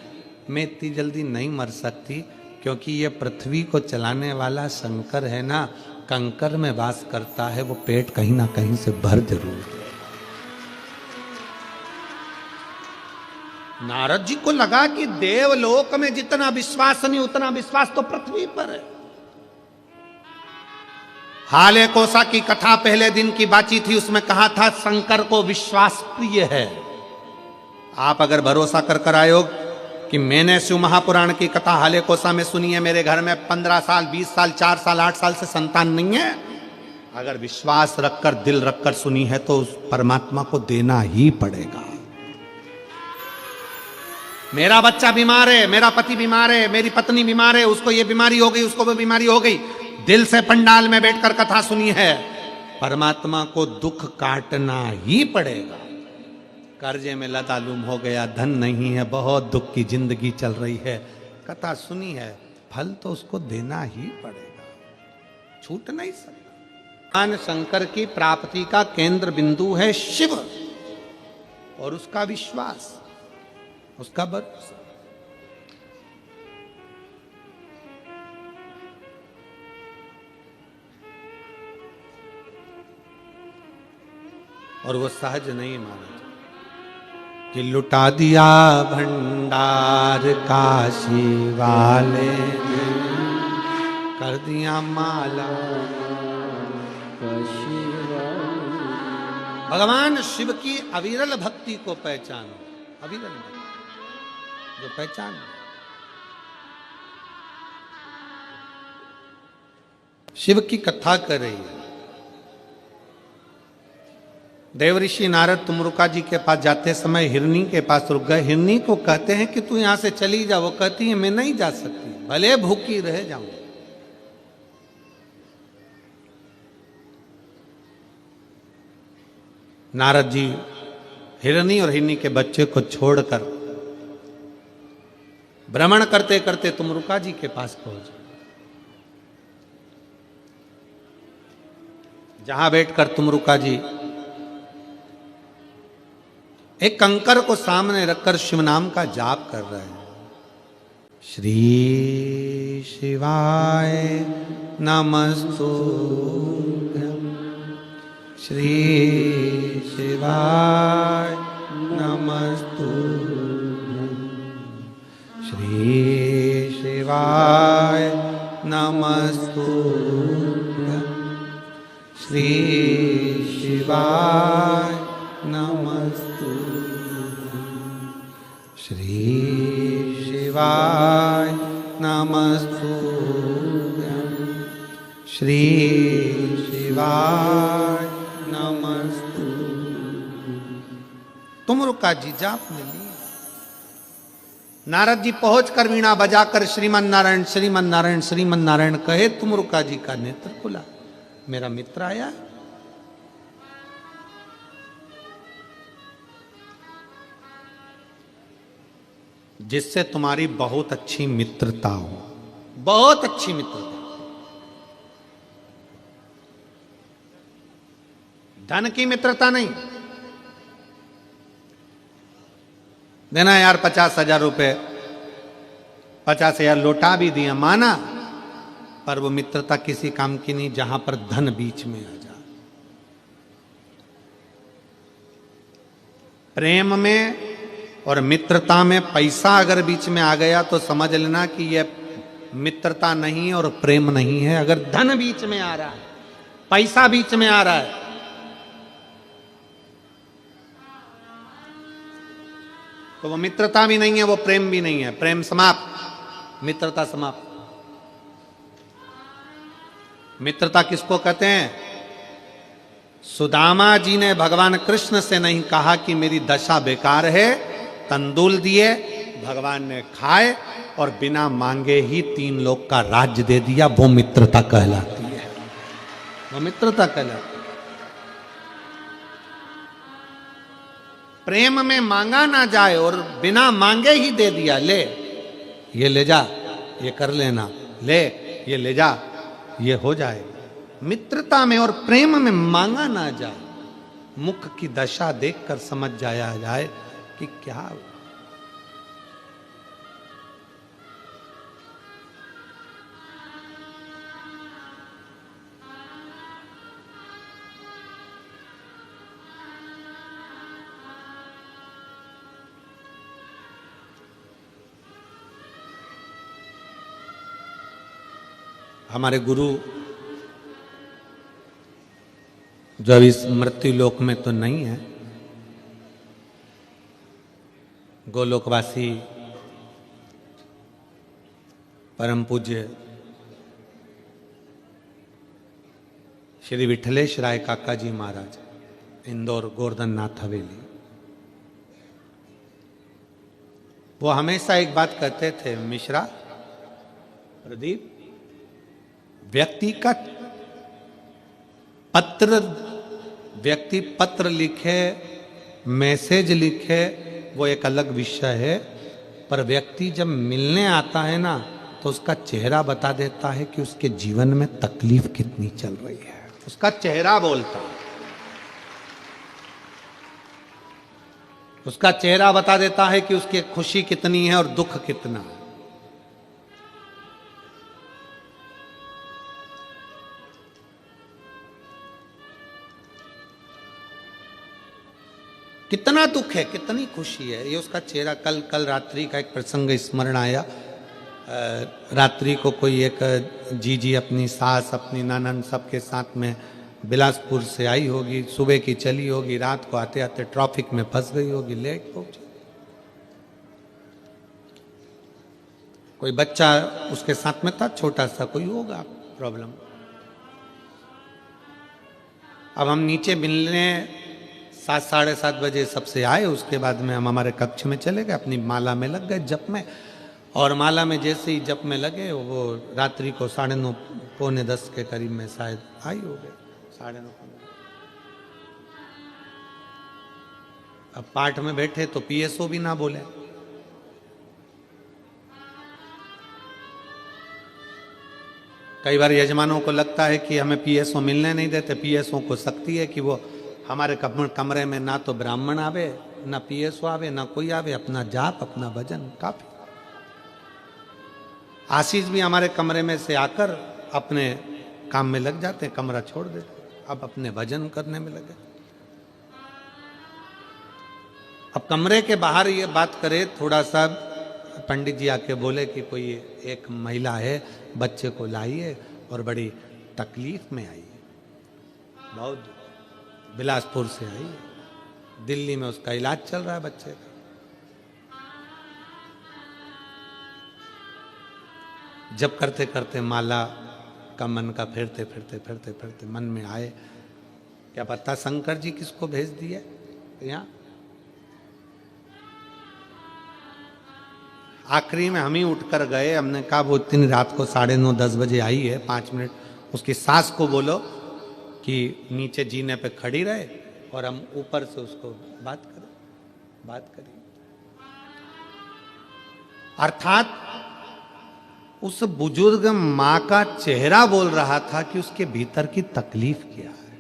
मैं इतनी जल्दी नहीं मर सकती, क्योंकि ये पृथ्वी को चलाने वाला शंकर है ना, कंकर में वास करता है, वो पेट कहीं ना कहीं से भर जरूर है। नारद जी को लगा कि देवलोक में जितना विश्वास नहीं उतना विश्वास तो पृथ्वी पर है। हाले कोसा की कथा पहले दिन की बाची थी, उसमें कहा था शंकर को विश्वास प्रिय है। आप अगर भरोसा कर कर आए हो कि मैंने शिव महापुराण की कथा हाले कोसा में सुनी है, मेरे घर में 15 साल 20 साल 4 साल 8 साल से संतान नहीं है, अगर विश्वास रखकर दिल रखकर सुनी है तो उस परमात्मा को देना ही पड़ेगा। मेरा बच्चा बीमार है, मेरा पति बीमार है, मेरी पत्नी बीमार है, उसको ये बीमारी हो गई, उसको वो बीमारी हो गई, दिल से पंडाल में बैठकर कथा सुनी है, परमात्मा को दुख काटना ही पड़ेगा। कर्जे में लतालुम हो गया, धन नहीं है, बहुत दुख की जिंदगी चल रही है, कथा सुनी है, फल तो उसको देना ही पड़ेगा, छूट नहीं सकता। भगवान शंकर की प्राप्ति का केंद्र बिंदु है शिव और उसका विश्वास, उसका भरोसा। और वो सहज नहीं माना कि लुटा दिया भंडार काशी वाले ने, कर दिया माला काशी वाले। भगवान शिव की अविरल भक्ति को पहचानो, अविरल भक्ति जो पहचान। शिव की कथा कर रही है। देवऋषि नारद तुमरुका जी के पास जाते समय हिरनी के पास रुक गए। हिरनी को कहते हैं कि तू यहां से चली जा, वो कहती है मैं नहीं जा सकती, भले भूखी रह जाऊं। नारद जी हिरनी और हिरनी के बच्चे को छोड़कर भ्रमण करते करते तुमरुका जी के पास पहुंचे, जहां बैठकर तुमरुका जी एक कंकर को सामने रखकर शिव नाम का जाप कर रहे हैं। श्री शिवाय नमस्तुभ्यं, श्री शिवाय नमस्तुभ्यं, श्री शिवाय नमस्तुभ्यं, श्री शिवाय नमस्तुभ्यं, श्री शिवाय नमस्तुभ्यं, श्री शिवाय नमस्तुभ्यं। तुमरुका जी जाप में ली। नारद जी पहुंचकर वीणा बजाकर श्रीमन नारायण श्रीमन नारायण श्रीमन नारायण कहे। तुमरुका जी का नेत्र खुला, मेरा मित्र आया। जिससे तुम्हारी बहुत अच्छी मित्रता हो, बहुत अच्छी मित्रता, धन की मित्रता नहीं। देना यार 50,000 रुपए, 50,000 लौटा भी दिया, माना, पर वो मित्रता किसी काम की नहीं जहां पर धन बीच में आ जाए। प्रेम में और मित्रता में पैसा अगर बीच में आ गया तो समझ लेना कि यह मित्रता नहीं और प्रेम नहीं है। अगर धन बीच में आ रहा है, पैसा बीच में आ रहा है, तो वो मित्रता भी नहीं है, वो प्रेम भी नहीं है। प्रेम समाप्त, मित्रता समाप्त। मित्रता किसको कहते हैं? सुदामा जी ने भगवान कृष्ण से नहीं कहा कि मेरी दशा बेकार है, तंदूल दिए, भगवान ने खाए और बिना मांगे ही 3 लोक का राज्य दे दिया। वो मित्रता कहलाती है, वो मित्रता कहलाती है। प्रेम में मांगा ना जाए और बिना मांगे ही दे दिया, ले ये ले जा, ये कर लेना, ले ये ले जा, ये हो जाए। मित्रता में और प्रेम में मांगा ना जाए, मुख की दशा देखकर समझ जाया जाए कि क्या। हमारे गुरु जो अभी इस मृत्यु लोक में तो नहीं है, गोलोकवासी परम पूज्य श्री विठलेश राय काका जी महाराज, इंदौर गोवर्धन नाथ हवेली, वो हमेशा एक बात कहते थे, मिश्रा प्रदीप, व्यक्ति का पत्र, व्यक्ति पत्र लिखे, मैसेज लिखे, वो एक अलग विषय है, पर व्यक्ति जब मिलने आता है ना तो उसका चेहरा बता देता है कि उसके जीवन में तकलीफ कितनी चल रही है। उसका चेहरा बोलता है, उसका चेहरा बता देता है कि उसकी खुशी कितनी है और दुख कितना है। कितना दुख है, कितनी खुशी है, ये उसका चेहरा। कल रात्रि का एक प्रसंग स्मरण आया। रात्रि को कोई एक जीजी अपनी सास, अपनी ननद, सबके साथ में बिलासपुर से आई होगी, सुबह की चली होगी, रात को आते आते ट्रैफिक में फंस गई होगी, लेट पहुंची। कोई बच्चा उसके साथ में था, छोटा सा, कोई होगा प्रॉब्लम। अब हम नीचे मिलने 7, साढ़े 7 बजे सबसे आए। उसके बाद में हम हमारे कक्ष में चले गए, अपनी माला में लग गए, जप में। और माला में जैसे ही जप में लगे, वो रात्रि को 9:30, पौने 10 के करीब में शायद आई हो गए, 9:30। अब पाठ में बैठे तो पीएसओ भी ना बोले। कई बार यजमानों को लगता है कि हमें पीएसओ मिलने नहीं देते। पीएसओ को शक्ति है कि वो हमारे कमरे में ना तो ब्राह्मण आवे, ना पीएसओ आवे, ना कोई आवे, अपना जाप, अपना भजन काफी। आशीष भी हमारे कमरे में से आकर अपने काम में लग जाते, कमरा छोड़ देते, अब अपने भजन करने में लगे। अब कमरे के बाहर ये बात करे, थोड़ा सा पंडित जी आके बोले कि कोई एक महिला है, बच्चे को लाइए और बड़ी तकलीफ में आई है, बहुत बिलासपुर से आई, दिल्ली में उसका इलाज चल रहा है बच्चे का। जब करते करते माला का मन का फिरते फिरते फिरते फिरते मन में आए, क्या पता शंकर जी किसको भेज दिए यहाँ। आखिरी में हम ही उठकर गए, हमने कहा वो इतनी रात को 9:30 10 बजे आई है, 5 मिनट उसकी सास को बोलो कि नीचे जीने पे खड़ी रहे और हम ऊपर से उसको बात करें। अर्थात उस बुजुर्ग मां का चेहरा बोल रहा था कि उसके भीतर की तकलीफ क्या है।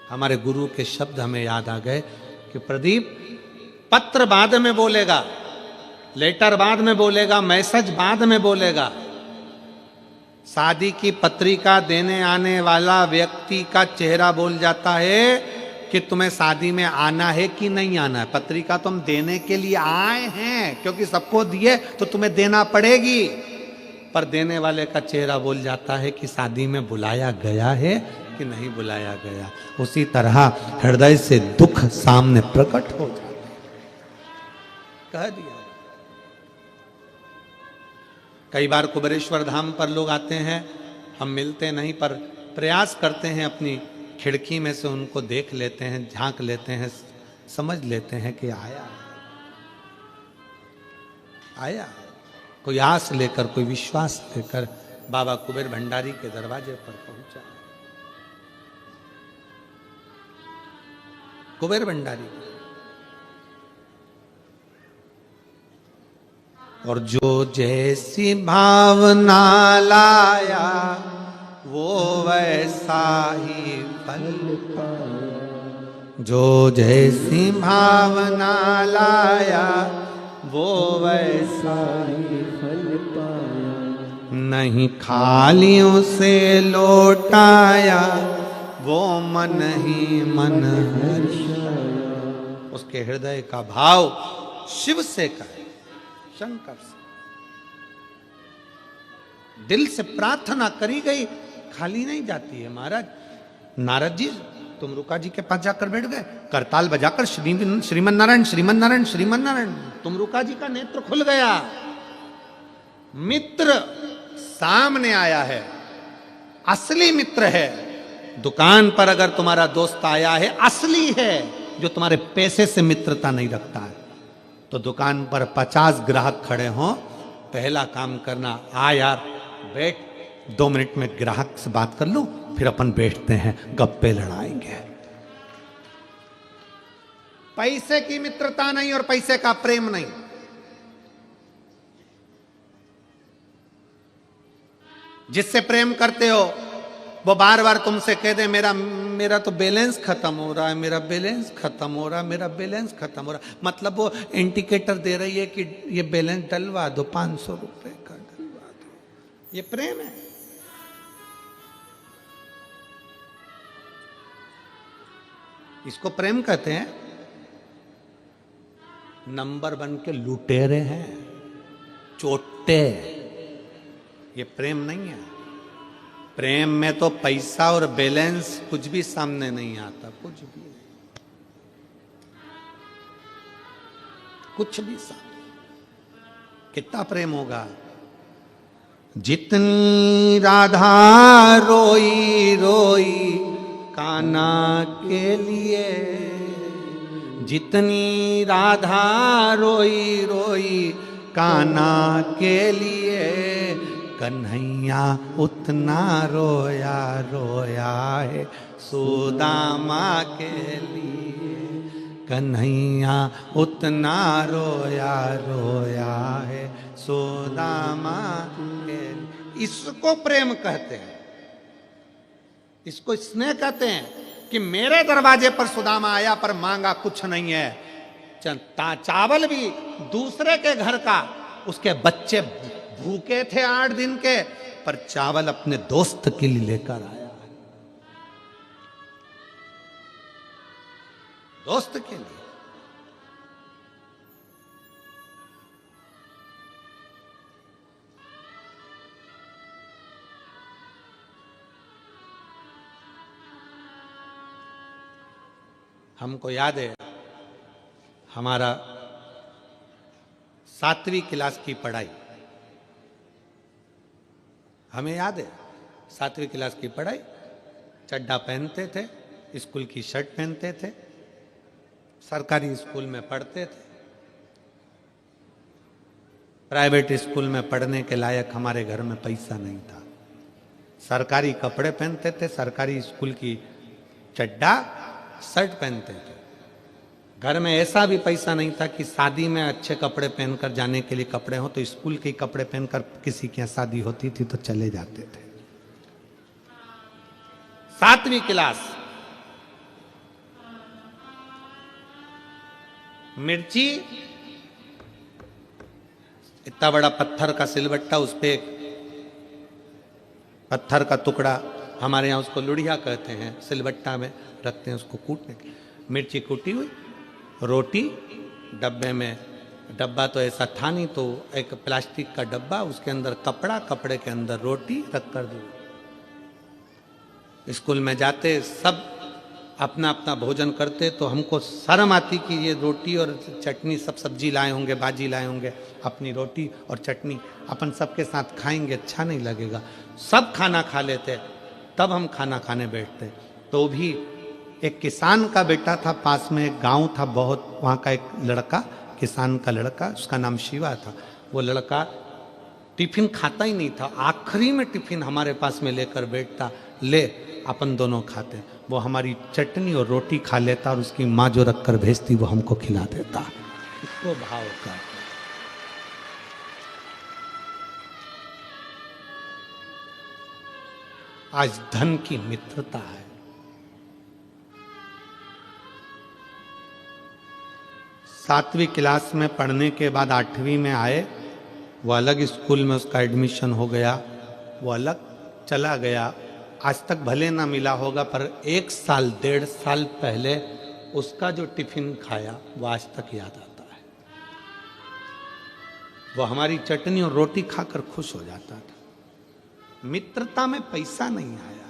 हमारे गुरु के शब्द हमें याद आ गए कि प्रदीप, पत्र बाद में बोलेगा, लेटर बाद में बोलेगा, मैसेज बाद में बोलेगा, शादी की पत्रिका देने आने वाला व्यक्ति का चेहरा बोल जाता है कि तुम्हें शादी में आना है कि नहीं आना है। पत्रिका तुम देने के लिए आए हैं, क्योंकि सबको दिए तो तुम्हें देना पड़ेगी। पर देने वाले का चेहरा बोल जाता है कि शादी में बुलाया गया है कि नहीं बुलाया गया। उसी तरह हृदय से दुख सामने प्रकट हो जाता है। कह दिया। कई बार कुबेरेश्वर धाम पर लोग आते हैं, हम मिलते नहीं, पर प्रयास करते हैं अपनी खिड़की में से उनको देख लेते हैं, झांक लेते हैं, समझ लेते हैं कि आया कोई आस लेकर, कोई विश्वास लेकर बाबा कुबेर भंडारी के दरवाजे पर पहुंचा। कुबेर भंडारी। और जो जैसी भावना लाया वो वैसा ही फल पाया। जो जैसी भावना लाया वो वैसा ही फल पाया। नहीं खालियों से लौटाया वो मन ही मन हर्षाया। उसके हृदय का भाव शिव से का है, शंकर से। दिल से प्रार्थना करी गई खाली नहीं जाती है। महाराज नारद जी तुमरुका जी के पास जाकर बैठ गए, करताल बजाकर श्रीमन नारायण श्रीमन नारायण श्रीमन नारायण। तुमरुका जी का नेत्र खुल गया। मित्र सामने आया है, असली मित्र है। दुकान पर अगर तुम्हारा दोस्त आया है, असली है, जो तुम्हारे पैसे से मित्रता नहीं रखता है। तो दुकान पर 50 ग्राहक खड़े हों, पहला काम करना, आ यार बैठ, 2 मिनट में ग्राहक से बात कर लूं, फिर अपन बैठते हैं, गप्पे लड़ाएंगे। पैसे की मित्रता नहीं और पैसे का प्रेम नहीं। जिससे प्रेम करते हो वो बार बार तुमसे कह दे मेरा तो बैलेंस खत्म हो रहा है, मेरा बैलेंस खत्म हो रहा है, मेरा बैलेंस खत्म हो रहा है। मतलब वो इंडिकेटर दे रही है कि ये बैलेंस डलवा दो, 500 रुपए का डलवा दो। ये प्रेम है। इसको प्रेम कहते हैं। नंबर 1 के लुटेरे हैं, चोटे। ये प्रेम नहीं है। प्रेम में तो पैसा और बैलेंस कुछ भी सामने नहीं आता, कुछ भी सामने। कितना प्रेम होगा। जितनी राधा रोई रोई कान्हा के लिए, जितनी राधा रोई रोई कान्हा के लिए, कन्हैया उतना रोया रोया है सुदामा के लिए। कन्हैया उतना रोया रोया है सुदामा के लिए। इसको प्रेम कहते हैं, इसको स्नेह कहते हैं कि मेरे दरवाजे पर सुदामा आया पर मांगा कुछ नहीं है। चावल भी दूसरे के घर का, उसके बच्चे भूखे थे 8 दिन के, पर चावल अपने दोस्त के लिए लेकर आया, दोस्त के लिए। हमको याद है हमारा 7वीं क्लास की पढ़ाई, हमें याद है 7वीं क्लास की पढ़ाई। चड्डा पहनते थे, स्कूल की शर्ट पहनते थे, सरकारी स्कूल में पढ़ते थे। प्राइवेट स्कूल में पढ़ने के लायक हमारे घर में पैसा नहीं था। सरकारी कपड़े पहनते थे, सरकारी स्कूल की चड्डा शर्ट पहनते थे। घर में ऐसा भी पैसा नहीं था कि शादी में अच्छे कपड़े पहनकर जाने के लिए कपड़े हो, तो स्कूल के कपड़े पहनकर किसी की शादी होती थी तो चले जाते थे। 7वीं क्लास, मिर्ची, इतना बड़ा पत्थर का सिलबट्टा, उस पे पत्थर का टुकड़ा हमारे यहाँ उसको लुढ़िया कहते हैं, सिलबट्टा में रखते हैं उसको कूटने के। मिर्ची कूटी हुई, रोटी डब्बे में, डब्बा तो ऐसा था नहीं, तो एक प्लास्टिक का डब्बा, उसके अंदर कपड़ा, कपड़े के अंदर रोटी रख कर दी। स्कूल में जाते सब अपना अपना भोजन करते, तो हमको शर्म आती कि ये रोटी और चटनी, सब सब्जी लाए होंगे, भाजी लाए होंगे, अपनी रोटी और चटनी अपन सबके साथ खाएंगे, अच्छा नहीं लगेगा। सब खाना खा लेते, तब हम खाना खाने बैठते। तो भी एक किसान का बेटा था, पास में एक गांव था बहुत, वहाँ का एक लड़का, किसान का लड़का, उसका नाम शिवा था। वो लड़का टिफिन खाता ही नहीं था, आखिरी में टिफिन हमारे पास में लेकर बैठता, ले अपन दोनों खाते। वो हमारी चटनी और रोटी खा लेता और उसकी माँ जो रख कर भेजती वो हमको खिला देता। इसको भाव का आज धन की मित्रता है। सातवीं क्लास में पढ़ने के बाद 8वीं में आए, वो अलग स्कूल में उसका एडमिशन हो गया, वो अलग चला गया। आज तक भले ना मिला होगा, पर 1 साल 1.5 साल पहले उसका जो टिफिन खाया वो आज तक याद आता है। वो हमारी चटनी और रोटी खाकर खुश हो जाता था। मित्रता में पैसा नहीं आया,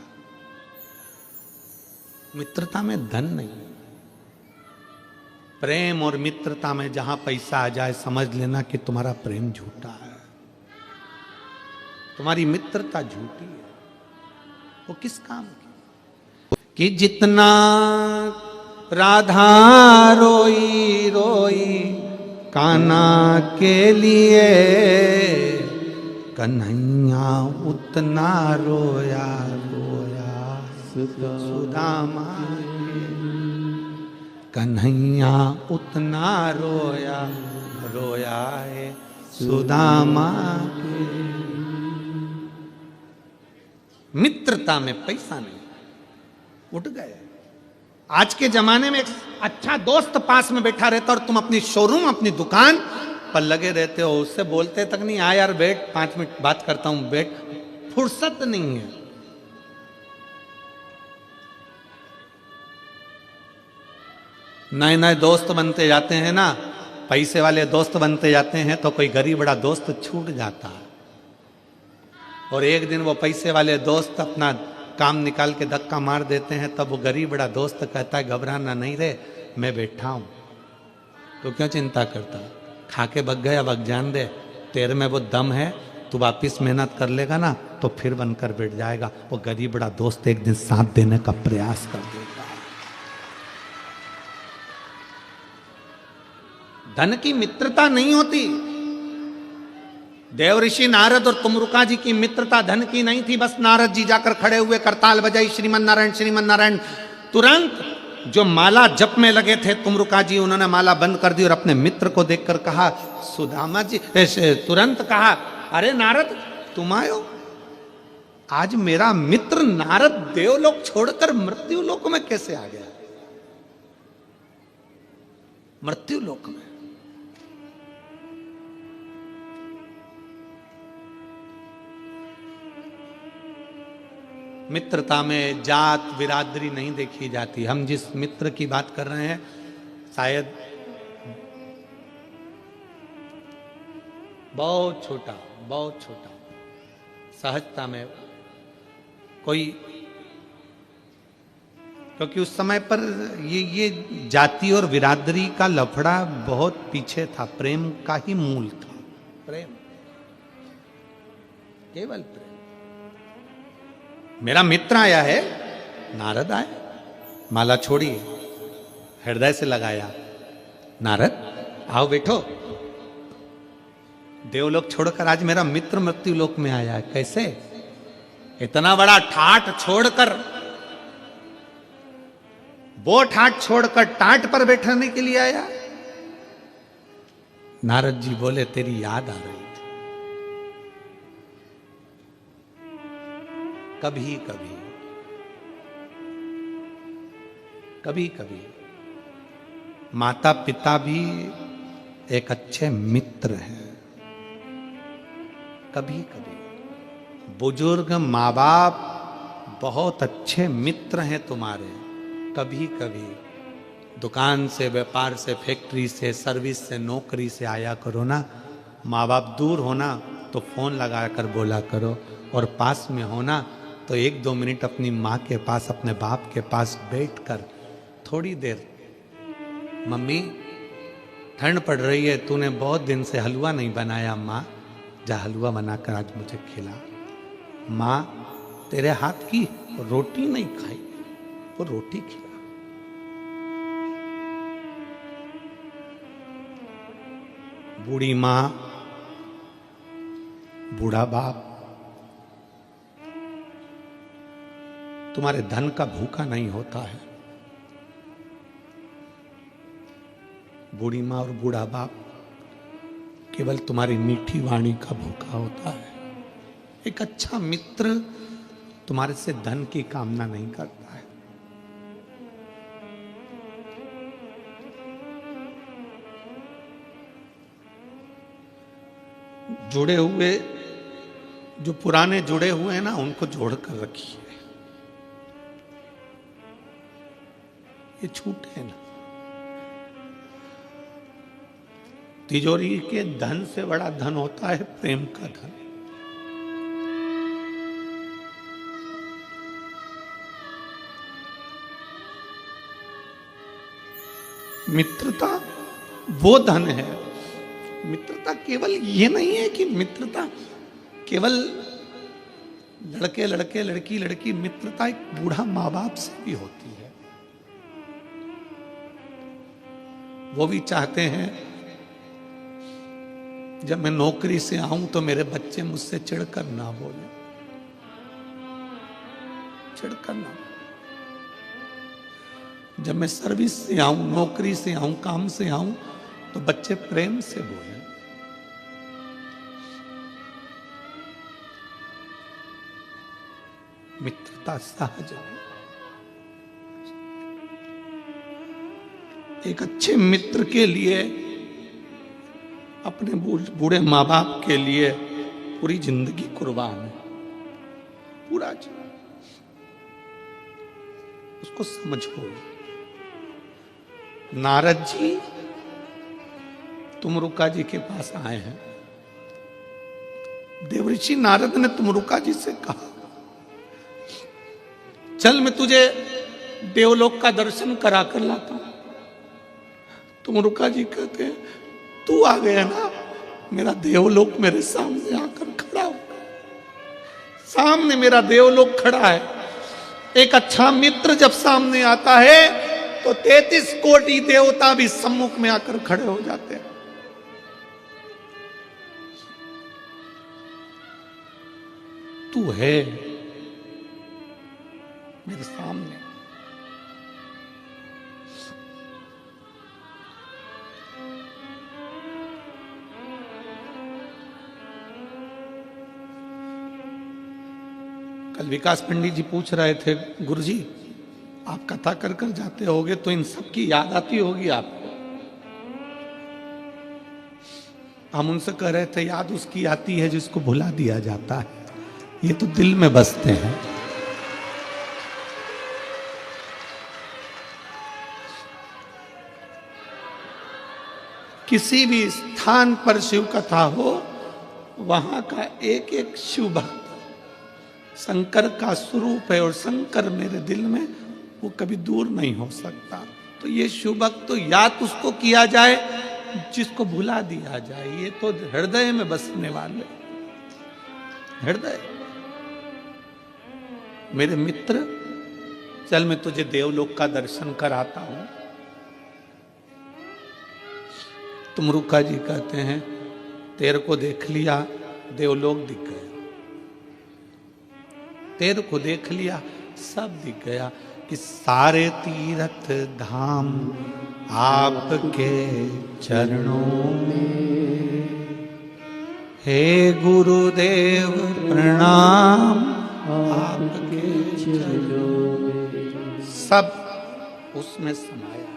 मित्रता में धन नहीं। प्रेम और मित्रता में जहां पैसा आ जाए, समझ लेना कि तुम्हारा प्रेम झूठा है, तुम्हारी मित्रता झूठी है। वो किस काम की? कि जितना राधा रोई रोई कान्हा के लिए, कन्हैया उतना रोया रोया सुदामा के। कन्हैया उतना रोया रोया है सुदामा के। मित्रता में पैसा नहीं, उठ गए। आज के जमाने में एक अच्छा दोस्त पास में बैठा रहता और तुम अपनी शोरूम, अपनी दुकान पर लगे रहते हो, उससे बोलते तक नहीं, आ यार बैठ 5 मिनट बात करता हूं, बैठ, फुर्सत नहीं है। नए नए दोस्त बनते जाते हैं ना, पैसे वाले दोस्त बनते जाते हैं, तो कोई गरीब बड़ा दोस्त छूट जाता है। और एक दिन वो पैसे वाले दोस्त अपना काम निकाल के धक्का मार देते हैं, तब वो गरीब बड़ा दोस्त कहता है, घबराना नहीं रे, मैं बैठा हूं, तो क्यों चिंता करता, खा के बग गया, बग जान दे, तेरे में वो दम है, तू वापिस मेहनत कर लेगा ना तो फिर बनकर बैठ जाएगा। वो गरीब बड़ा दोस्त एक दिन साथ देने का प्रयास कर देगा। धन की मित्रता नहीं होती। देव ऋषि नारद और तुमरुका जी की मित्रता धन की नहीं थी। बस नारद जी जाकर खड़े हुए, करताल बजाई, श्रीमन नारायण श्रीमन नारायण। तुरंत जो माला जप में लगे थे तुमरुका जी, उन्होंने माला बंद कर दी और अपने मित्र को देखकर कहा, सुदामा जी, तुरंत कहा, अरे नारद तुम आयो। आज मेरा मित्र नारद देवलोक छोड़कर मृत्यु लोक में कैसे आ गया? मृत्यु लोक में मित्रता में जात बिरादरी नहीं देखी जाती। हम जिस मित्र की बात कर रहे हैं, शायद बहुत छोटा सहजता में कोई, क्योंकि उस समय पर ये जाति और बिरादरी का लफड़ा बहुत पीछे था, प्रेम का ही मूल था। प्रेम, केवल प्रेम। मेरा मित्र आया है, नारद आए, माला छोड़ी, हृदय से लगाया, नारद आओ बैठो। देवलोक छोड़कर आज मेरा मित्र मृत्यु लोक में आया है, कैसे? इतना बड़ा ठाट छोड़कर, वो ठाट छोड़कर टाट पर बैठने के लिए आया। नारद जी बोले, तेरी याद आ रही थी। कभी कभी माता पिता भी एक अच्छे मित्र हैं। कभी बुजुर्ग माँ बाप बहुत अच्छे मित्र हैं तुम्हारे। कभी कभी दुकान से, व्यापार से, फैक्ट्री से, सर्विस से, नौकरी से आया करो ना। माँ बाप दूर होना तो फोन लगा कर बोला करो, और पास में होना तो 1-2 मिनट अपनी माँ के पास, अपने बाप के पास बैठकर थोड़ी देर, मम्मी ठंड पड़ रही है, तूने बहुत दिन से हलवा नहीं बनाया, माँ जा हलवा बनाकर आज मुझे खिला। माँ तेरे हाथ की रोटी नहीं खाई, वो रोटी खिला। बूढ़ी माँ, बूढ़ा बाप तुम्हारे धन का भूखा नहीं होता है। बूढ़ी माँ और बूढ़ा बाप केवल तुम्हारी मीठी वाणी का भूखा होता है। एक अच्छा मित्र तुम्हारे से धन की कामना नहीं करता है। जुड़े हुए, जो पुराने जुड़े हुए हैं ना, उनको जोड़कर रखिए, ये छूटे ना। तिजोरी के धन से बड़ा धन होता है प्रेम का धन। मित्रता वो धन है। मित्रता केवल ये नहीं है कि मित्रता केवल लड़के लड़के, लड़की लड़की। मित्रता एक बूढ़ा माँ बाप से भी होती है। वो भी चाहते हैं जब मैं नौकरी से आऊं तो मेरे बच्चे मुझसे चिढ़कर ना बोले, चिढ़कर ना। जब मैं सर्विस से आऊं, नौकरी से आऊं, काम से आऊं, तो बच्चे प्रेम से बोले। मित्रता सहज है। एक अच्छे मित्र के लिए, अपने बूढ़े माँ बाप के लिए पूरी जिंदगी कुर्बान है, पूरा जीवन। उसको समझो। नारद जी तुमरुका जी के पास आए हैं। देवऋषि नारद ने तुमरुका जी से कहा, चल मैं तुझे देवलोक का दर्शन करा कर लाता हूं। तुमरुका जी कहते हैं, तू आ गया ना, मेरा देवलोक मेरे सामने आकर खड़ा हो। सामने मेरा देवलोक खड़ा है। एक अच्छा मित्र जब सामने आता है तो 33 कोटि देवता भी सम्मुख में आकर खड़े हो जाते हैं। तू है मेरे सामने। कल विकास पंडित जी पूछ रहे थे, गुरुजी आप कथा कर कर जाते होगे तो इन सब की याद आती होगी आपको। हम उनसे कह रहे थे, याद उसकी आती है जिसको भुला दिया जाता है, ये तो दिल में बसते हैं। किसी भी स्थान पर शिव कथा हो, वहां का एक एक शिव भक्त शंकर का स्वरूप है, और शंकर मेरे दिल में वो कभी दूर नहीं हो सकता। तो ये शिव भक्त तो याद उसको किया जाए जिसको भुला दिया जाए। ये तो हृदय में बसने वाले, हृदय। मेरे मित्र, चल मैं तुझे देवलोक का दर्शन कराता हूं। तुमरुका जी कहते हैं, तेरे को देख लिया, देवलोक दिख गया। तेरे को देख लिया, सब दिख गया। कि सारे तीर्थ धाम आपके चरणों में, हे गुरुदेव प्रणाम आपके चरणों में। सब उसमें समाया है,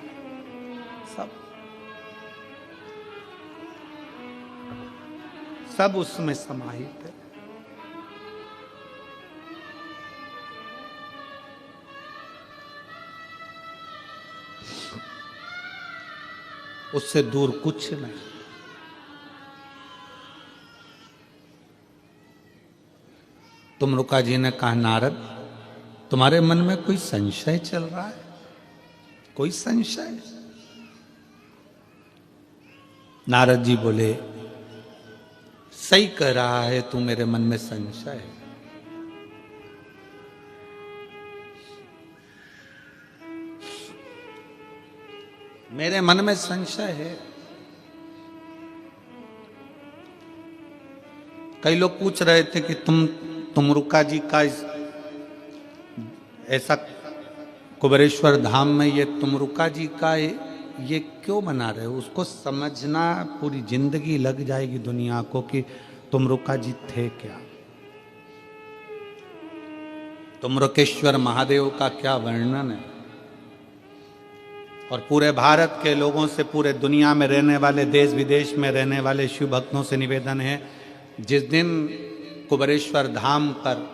सब उसमें समाहित है। उससे दूर कुछ नहीं। तुमरुका जी ने कहा, नारद तुम्हारे मन में कोई संशय चल रहा है? कोई संशय? नारद जी बोले, सही कह रहा है तू, मेरे मन में संशय है। मेरे मन में संशय है। कई लोग पूछ रहे थे कि तुमरुका जी का ऐसा कुबेरेश्वर धाम में ये तुमरुका जी का ये क्यों बना रहे हो? उसको समझना पूरी जिंदगी लग जाएगी दुनिया को कि तुमरुका जी थे क्या। तुमरुकेश्वर महादेव का क्या वर्णन है। और पूरे भारत के लोगों से, पूरे दुनिया में रहने वाले, देश विदेश में रहने वाले शिव भक्तों से निवेदन है, जिस दिन कुबेरेश्वर धाम पर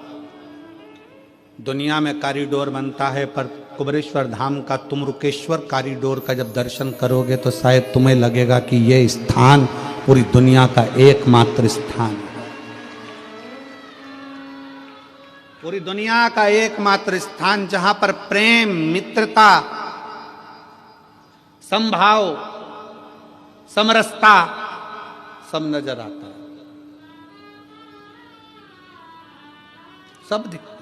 दुनिया में कॉरिडोर बनता है, पर कुबेरेश्वर धाम का तुमरुकेश्वर कॉरिडोर का जब दर्शन करोगे तो शायद तुम्हें लगेगा कि यह स्थान पूरी दुनिया का एकमात्र स्थान है। पूरी दुनिया का एकमात्र स्थान जहां पर प्रेम, मित्रता, समभाव, समरसता सब नजर आता है, सब दिखता।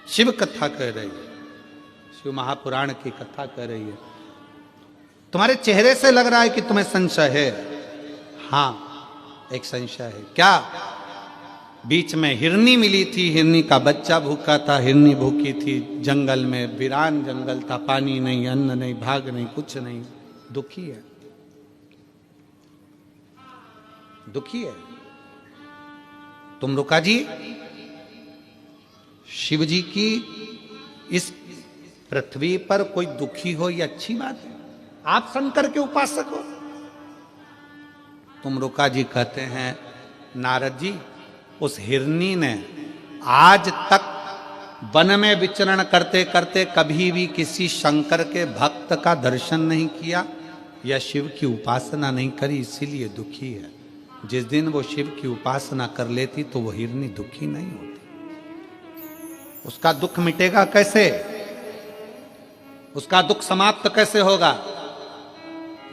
शिव कथा कह रही है, शिव महापुराण की कथा कह रही है। तुम्हारे चेहरे से लग रहा है कि तुम्हें संशय है। हां, एक संशय है। क्या? बीच में हिरनी मिली थी, हिरनी का बच्चा भूखा था, हिरनी भूखी थी जंगल में, वीरान जंगल था, पानी नहीं, अन्न नहीं, भाग नहीं, कुछ नहीं, दुखी है, दुखी है। तुमरुका जी शिव जी की इस पृथ्वी पर कोई दुखी हो ये अच्छी बात है। आप शंकर के उपासक हो। तुमरुका जी कहते हैं, नारद जी उस हिरनी ने आज तक वन में विचरण करते करते कभी भी किसी शंकर के भक्त का दर्शन नहीं किया या शिव की उपासना नहीं करी, इसीलिए दुखी है। जिस दिन वो शिव की उपासना कर लेती तो वो हिरनी दुखी नहीं होती। उसका दुख मिटेगा कैसे? उसका दुख समाप्त कैसे होगा?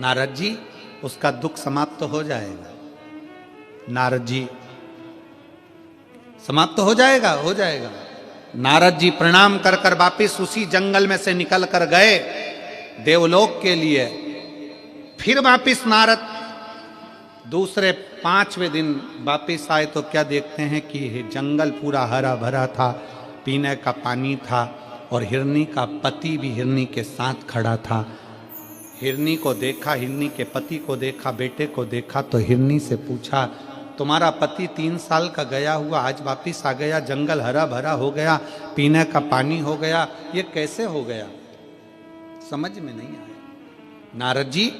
नारद जी उसका दुख समाप्त हो जाएगा। नारद जी समाप्त हो जाएगा, हो जाएगा। नारद जी प्रणाम कर कर वापिस उसी जंगल में से निकल कर गए देवलोक के लिए। फिर वापिस नारद दूसरे 5वें दिन वापिस आए तो क्या देखते हैं कि जंगल पूरा हरा भरा था, पीने का पानी था और हिरनी का पति भी हिरनी के साथ खड़ा था। हिरनी को देखा, हिरनी के पति को देखा, बेटे को देखा तो हिरनी से पूछा, तुम्हारा पति 3 साल का गया हुआ आज वापिस आ गया, जंगल हरा भरा हो गया, पीने का पानी हो गया, ये कैसे हो गया? समझ में नहीं आया। नारद जी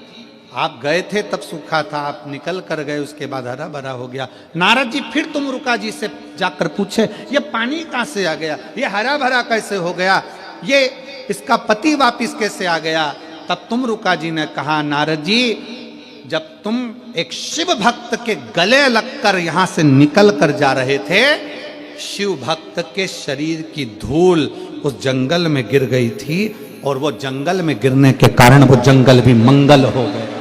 आप गए थे तब सूखा था, आप निकल कर गए उसके बाद हरा भरा हो गया। नारद जी फिर तुमरुका जी से जाकर पूछे, ये पानी कहां से आ गया, ये हरा भरा कैसे हो गया, ये इसका पति वापिस कैसे आ गया? तब तुमरुका जी ने कहा, नारद जी जब तुम एक शिव भक्त के गले लगकर यहां से निकल कर जा रहे थे, शिव भक्त के शरीर की धूल उस जंगल में गिर गई थी और वो जंगल में गिरने के कारण वो जंगल भी मंगल हो गया।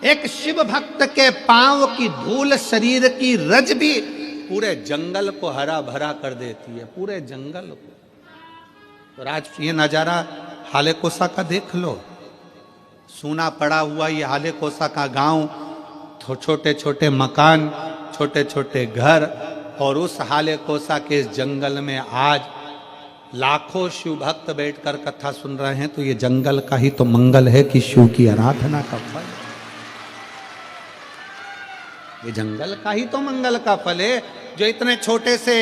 एक शिव भक्त के पांव की धूल, शरीर की रज भी पूरे जंगल को हरा भरा कर देती है, पूरे जंगल को। तो आज ये नजारा हाले कोसा का देख लो, सूना पड़ा हुआ ये हाले कोसा का गांव, छोटे छोटे मकान, छोटे छोटे घर, और उस हाले कोसा के जंगल में आज लाखों शिव भक्त बैठकर कथा सुन रहे हैं। तो ये जंगल का ही तो मंगल है कि शिव की आराधना का फल, ये जंगल का ही तो मंगल का फल है। जो इतने छोटे से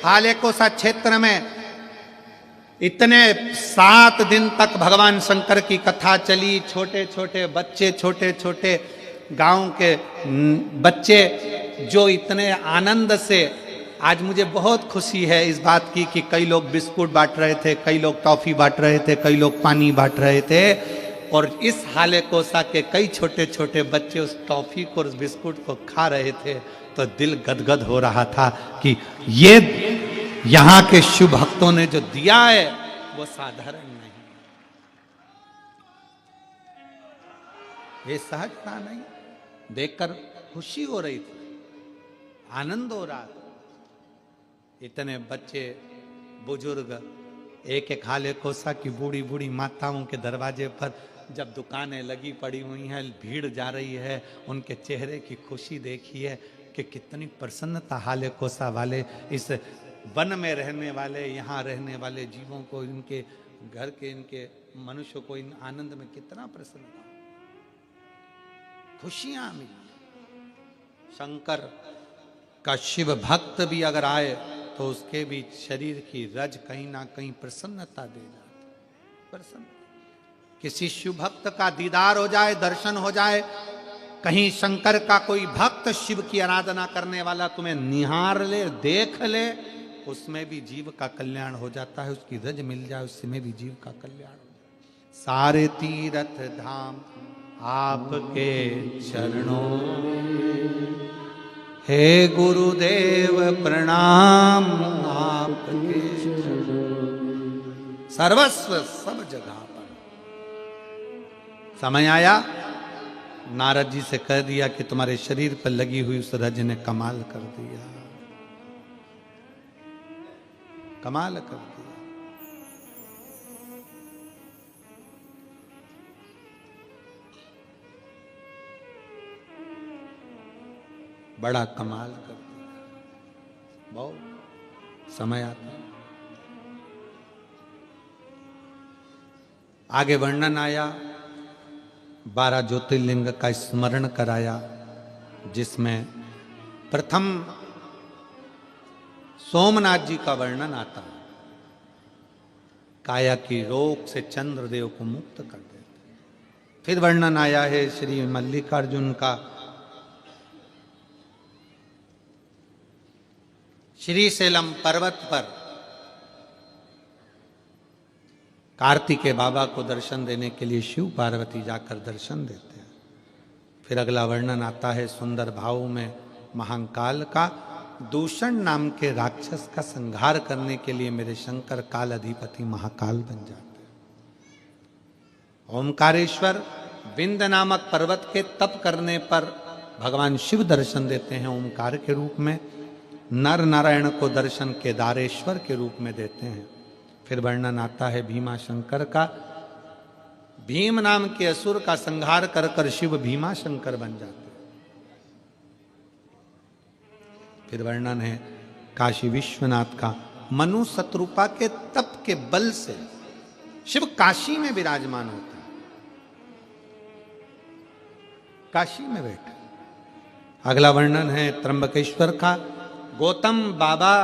हाले कोसा क्षेत्र में इतने 7 दिन तक भगवान शंकर की कथा चली, छोटे छोटे बच्चे, छोटे छोटे गांव के बच्चे जो इतने आनंद से आज मुझे बहुत खुशी है इस बात की कि कई लोग बिस्कुट बांट रहे थे, कई लोग टॉफी बांट रहे थे, कई लोग पानी बांट रहे थे, और इस हाले कोसा के कई छोटे छोटे बच्चे उस टॉफी को, उस बिस्कुट को खा रहे थे, तो दिल गदगद हो रहा था कि ये यहां के शिव भक्तों ने जो दिया है वो साधारण नहीं, ये सहजता नहीं। देखकर खुशी हो रही थी, आनंद हो रहा था। इतने बच्चे बुजुर्ग, एक एक हाले कोसा की बूढ़ी बूढ़ी माताओं के दरवाजे पर जब दुकानें लगी पड़ी हुई हैं, भीड़ जा रही है, उनके चेहरे की खुशी देखिए कि कितनी प्रसन्नता हाले कोसा वाले, इस वन में रहने वाले, यहाँ रहने वाले जीवों को, इनके घर के, इनके मनुष्य को इन आनंद में कितना प्रसन्नता, खुशियां मिली। शंकर का शिव भक्त भी अगर आए तो उसके भी शरीर की रज कहीं ना कहीं प्रसन्नता दे जाती, प्रसन्न। किसी शिव भक्त का दीदार हो जाए, दर्शन हो जाए, कहीं शंकर का कोई भक्त शिव की आराधना करने वाला तुम्हें निहार ले, देख ले, उसमें भी जीव का कल्याण हो जाता है। उसकी रज मिल जाए, उसमें भी जीव का कल्याण हो जाए। सारे तीर्थ धाम आपके चरणों में, हे गुरुदेव प्रणाम आपके सर्वस्व सब जगह पर। समय आया, नारद जी से कह दिया कि तुम्हारे शरीर पर लगी हुई उस रज ने कमाल कर दिया, कमाल कर दिया। बड़ा कमाल कर दिया। बहुत समय आता, आगे वर्णन आया, 12 ज्योतिर्लिंग का स्मरण कराया, जिसमें प्रथम सोमनाथ जी का वर्णन आता है। काया की रोग से चंद्रदेव को मुक्त कर देते। फिर वर्णन आया है श्री मल्लिकार्जुन का, श्रीशैलम पर्वत पर कार्तिकेय बाबा को दर्शन देने के लिए शिव पार्वती जाकर दर्शन देते हैं। फिर अगला वर्णन आता है सुंदर भाव में महाकाल का, दूषण नाम के राक्षस का संहार करने के लिए मेरे शंकर काल अधिपति महाकाल बन जाते हैं। ओमकारेश्वर विंद नामक पर्वत के तप करने पर भगवान शिव दर्शन देते हैं ओमकार के रूप में। नर नारायण को दर्शन केदारेश्वर के रूप में देते हैं। फिर वर्णन आता है भीमा शंकर का, भीम नाम के असुर का संहार कर कर शिव भीमा शंकर बन जाते हैं। फिर वर्णन है काशी विश्वनाथ का, मनु शत्रुपा के तप के बल से शिव काशी में विराजमान होते हैं, काशी में बैठे। अगला वर्णन है त्र्यंबकेश्वर का, गौतम बाबा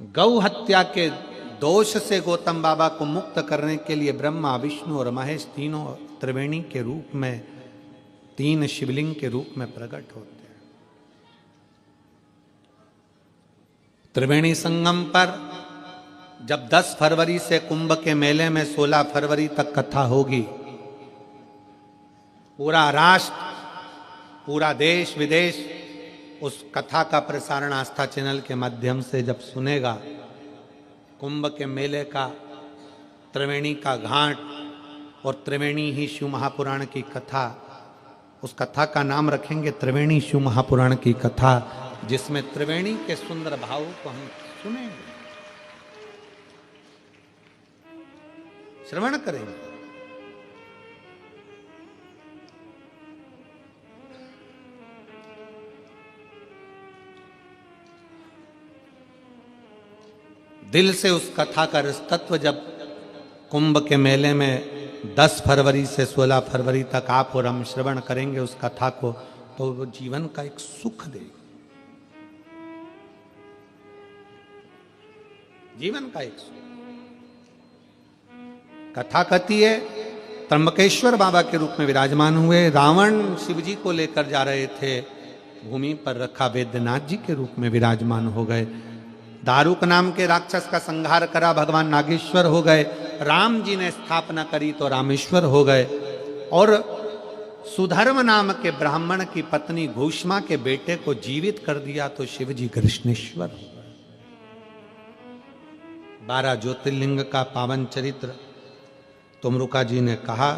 गौ हत्या के दोष से गौतम बाबा को मुक्त करने के लिए ब्रह्मा विष्णु और महेश तीनों त्रिवेणी के रूप में, 3 शिवलिंग के रूप में प्रकट होते हैं। त्रिवेणी संगम पर जब 10 फरवरी से कुंभ के मेले में 16 फरवरी तक कथा होगी, पूरा राष्ट्र, पूरा देश विदेश उस कथा का प्रसारण आस्था चैनल के माध्यम से जब सुनेगा, कुंभ के मेले का, त्रिवेणी का घाट और त्रिवेणी ही शिव महापुराण की कथा, उस कथा का नाम रखेंगे त्रिवेणी शिव महापुराण की कथा, जिसमें त्रिवेणी के सुंदर भावों को हम सुनेंगे, श्रवण करेंगे। दिल से उस कथा का रस तत्व जब कुंभ के मेले में 10 फरवरी से 16 फरवरी तक आप और हम श्रवण करेंगे उस कथा को, तो वो जीवन का एक सुख देगी, जीवन का एक सुख। कथा कहती है त्र्यंबकेश्वर बाबा के रूप में विराजमान हुए। रावण शिवजी को लेकर जा रहे थे, भूमि पर रखा, वैद्यनाथ जी के रूप में विराजमान हो गए। दारुक नाम के राक्षस का संहार करा, भगवान नागेश्वर हो गए। राम जी ने स्थापना करी तो रामेश्वर हो गए। और सुधर्म नाम के ब्राह्मण की पत्नी घूष्मा के बेटे को जीवित कर दिया तो शिव जी कृष्णेश्वर हो गए। 12 ज्योतिर्लिंग का पावन चरित्र। तुमरुका जी ने कहा,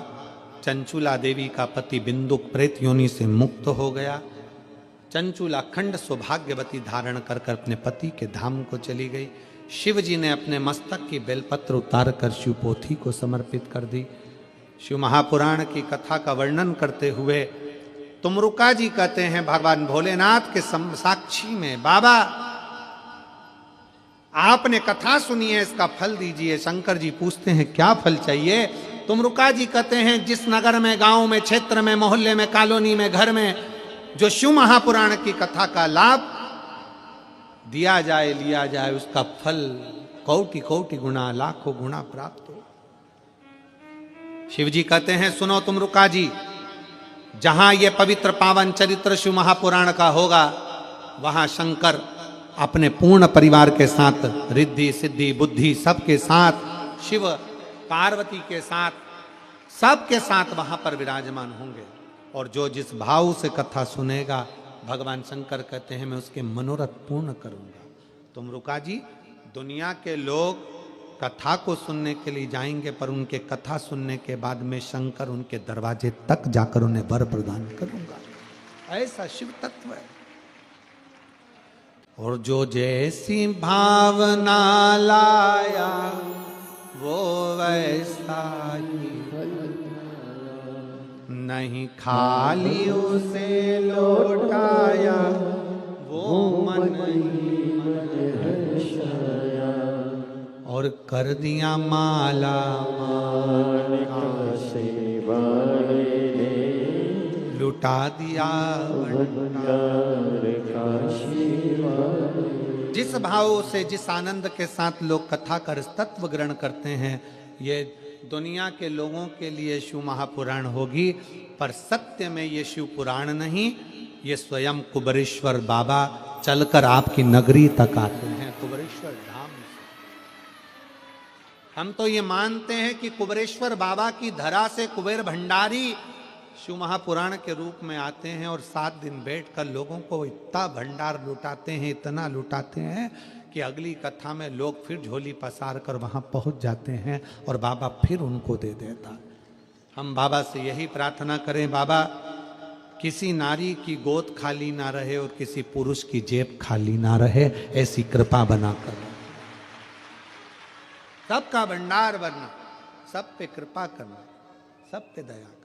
चंचुला देवी का पति बिंदुक प्रेत योनि से मुक्त हो गया। चंचुला अखंड सौभाग्यवती धारण कर कर अपने पति के धाम को चली गई। शिव जी ने अपने मस्तक की बेलपत्र उतार कर शिवपोथी को समर्पित कर दी। शिव महापुराण की कथा का वर्णन करते हुए तुमरुका जी कहते हैं, भगवान भोलेनाथ के साक्षी में, बाबा आपने कथा सुनी है, इसका फल दीजिए। शंकर जी पूछते हैं क्या फल चाहिए? तुमरुका जी कहते हैं, जिस नगर में, गांव में, क्षेत्र में, मोहल्ले में, कॉलोनी में, घर में जो शिव महापुराण की कथा का लाभ दिया जाए, लिया जाए, उसका फल कोटि कोटि गुना, लाखों गुना प्राप्त हो। शिव जी कहते हैं, सुनो तुमरुका जी, जहां यह पवित्र पावन चरित्र शिव महापुराण का होगा, वहां शंकर अपने पूर्ण परिवार के साथ, रिद्धि सिद्धि बुद्धि सबके साथ, शिव पार्वती के साथ, सबके साथ वहां पर विराजमान होंगे। और जो जिस भाव से कथा सुनेगा, भगवान शंकर कहते हैं मैं उसके मनोरथ पूर्ण करूंगा। तुमरुका जी, दुनिया के लोग कथा को सुनने के लिए जाएंगे, पर उनके कथा सुनने के बाद में शंकर उनके दरवाजे तक जाकर उन्हें वर प्रदान करूंगा। ऐसा शिव तत्व है। और जो जैसी भावना लाया वो वैसा ही, नहीं खाली उसे लौटाया वो मन ही और कर दिया माला से लुटा दिया जिस भाव से, जिस आनंद के साथ लोग कथा कर तत्व ग्रहण करते हैं, ये दुनिया के लोगों के लिए शिव महापुराण होगी, पर सत्य में ये शिव पुराण नहीं, ये स्वयं कुबेरेश्वर बाबा चलकर आपकी नगरी तक आते हैं, कुबेरेश्वर धाम से। हम तो ये मानते हैं कि कुबेरेश्वर बाबा की धरा से कुबेर भंडारी शिव महापुराण के रूप में आते हैं और 7 दिन बैठकर लोगों को इतना भंडार लुटाते हैं, इतना लुटाते हैं कि अगली कथा में लोग फिर झोली पसार कर वहां पहुंच जाते हैं और बाबा फिर उनको दे देता। हम बाबा से यही प्रार्थना करें, बाबा किसी नारी की गोद खाली ना रहे और किसी पुरुष की जेब खाली ना रहे, ऐसी कृपा बनाकर सबका भंडार भरना, सब पे कृपा करना, सब पे दया करना।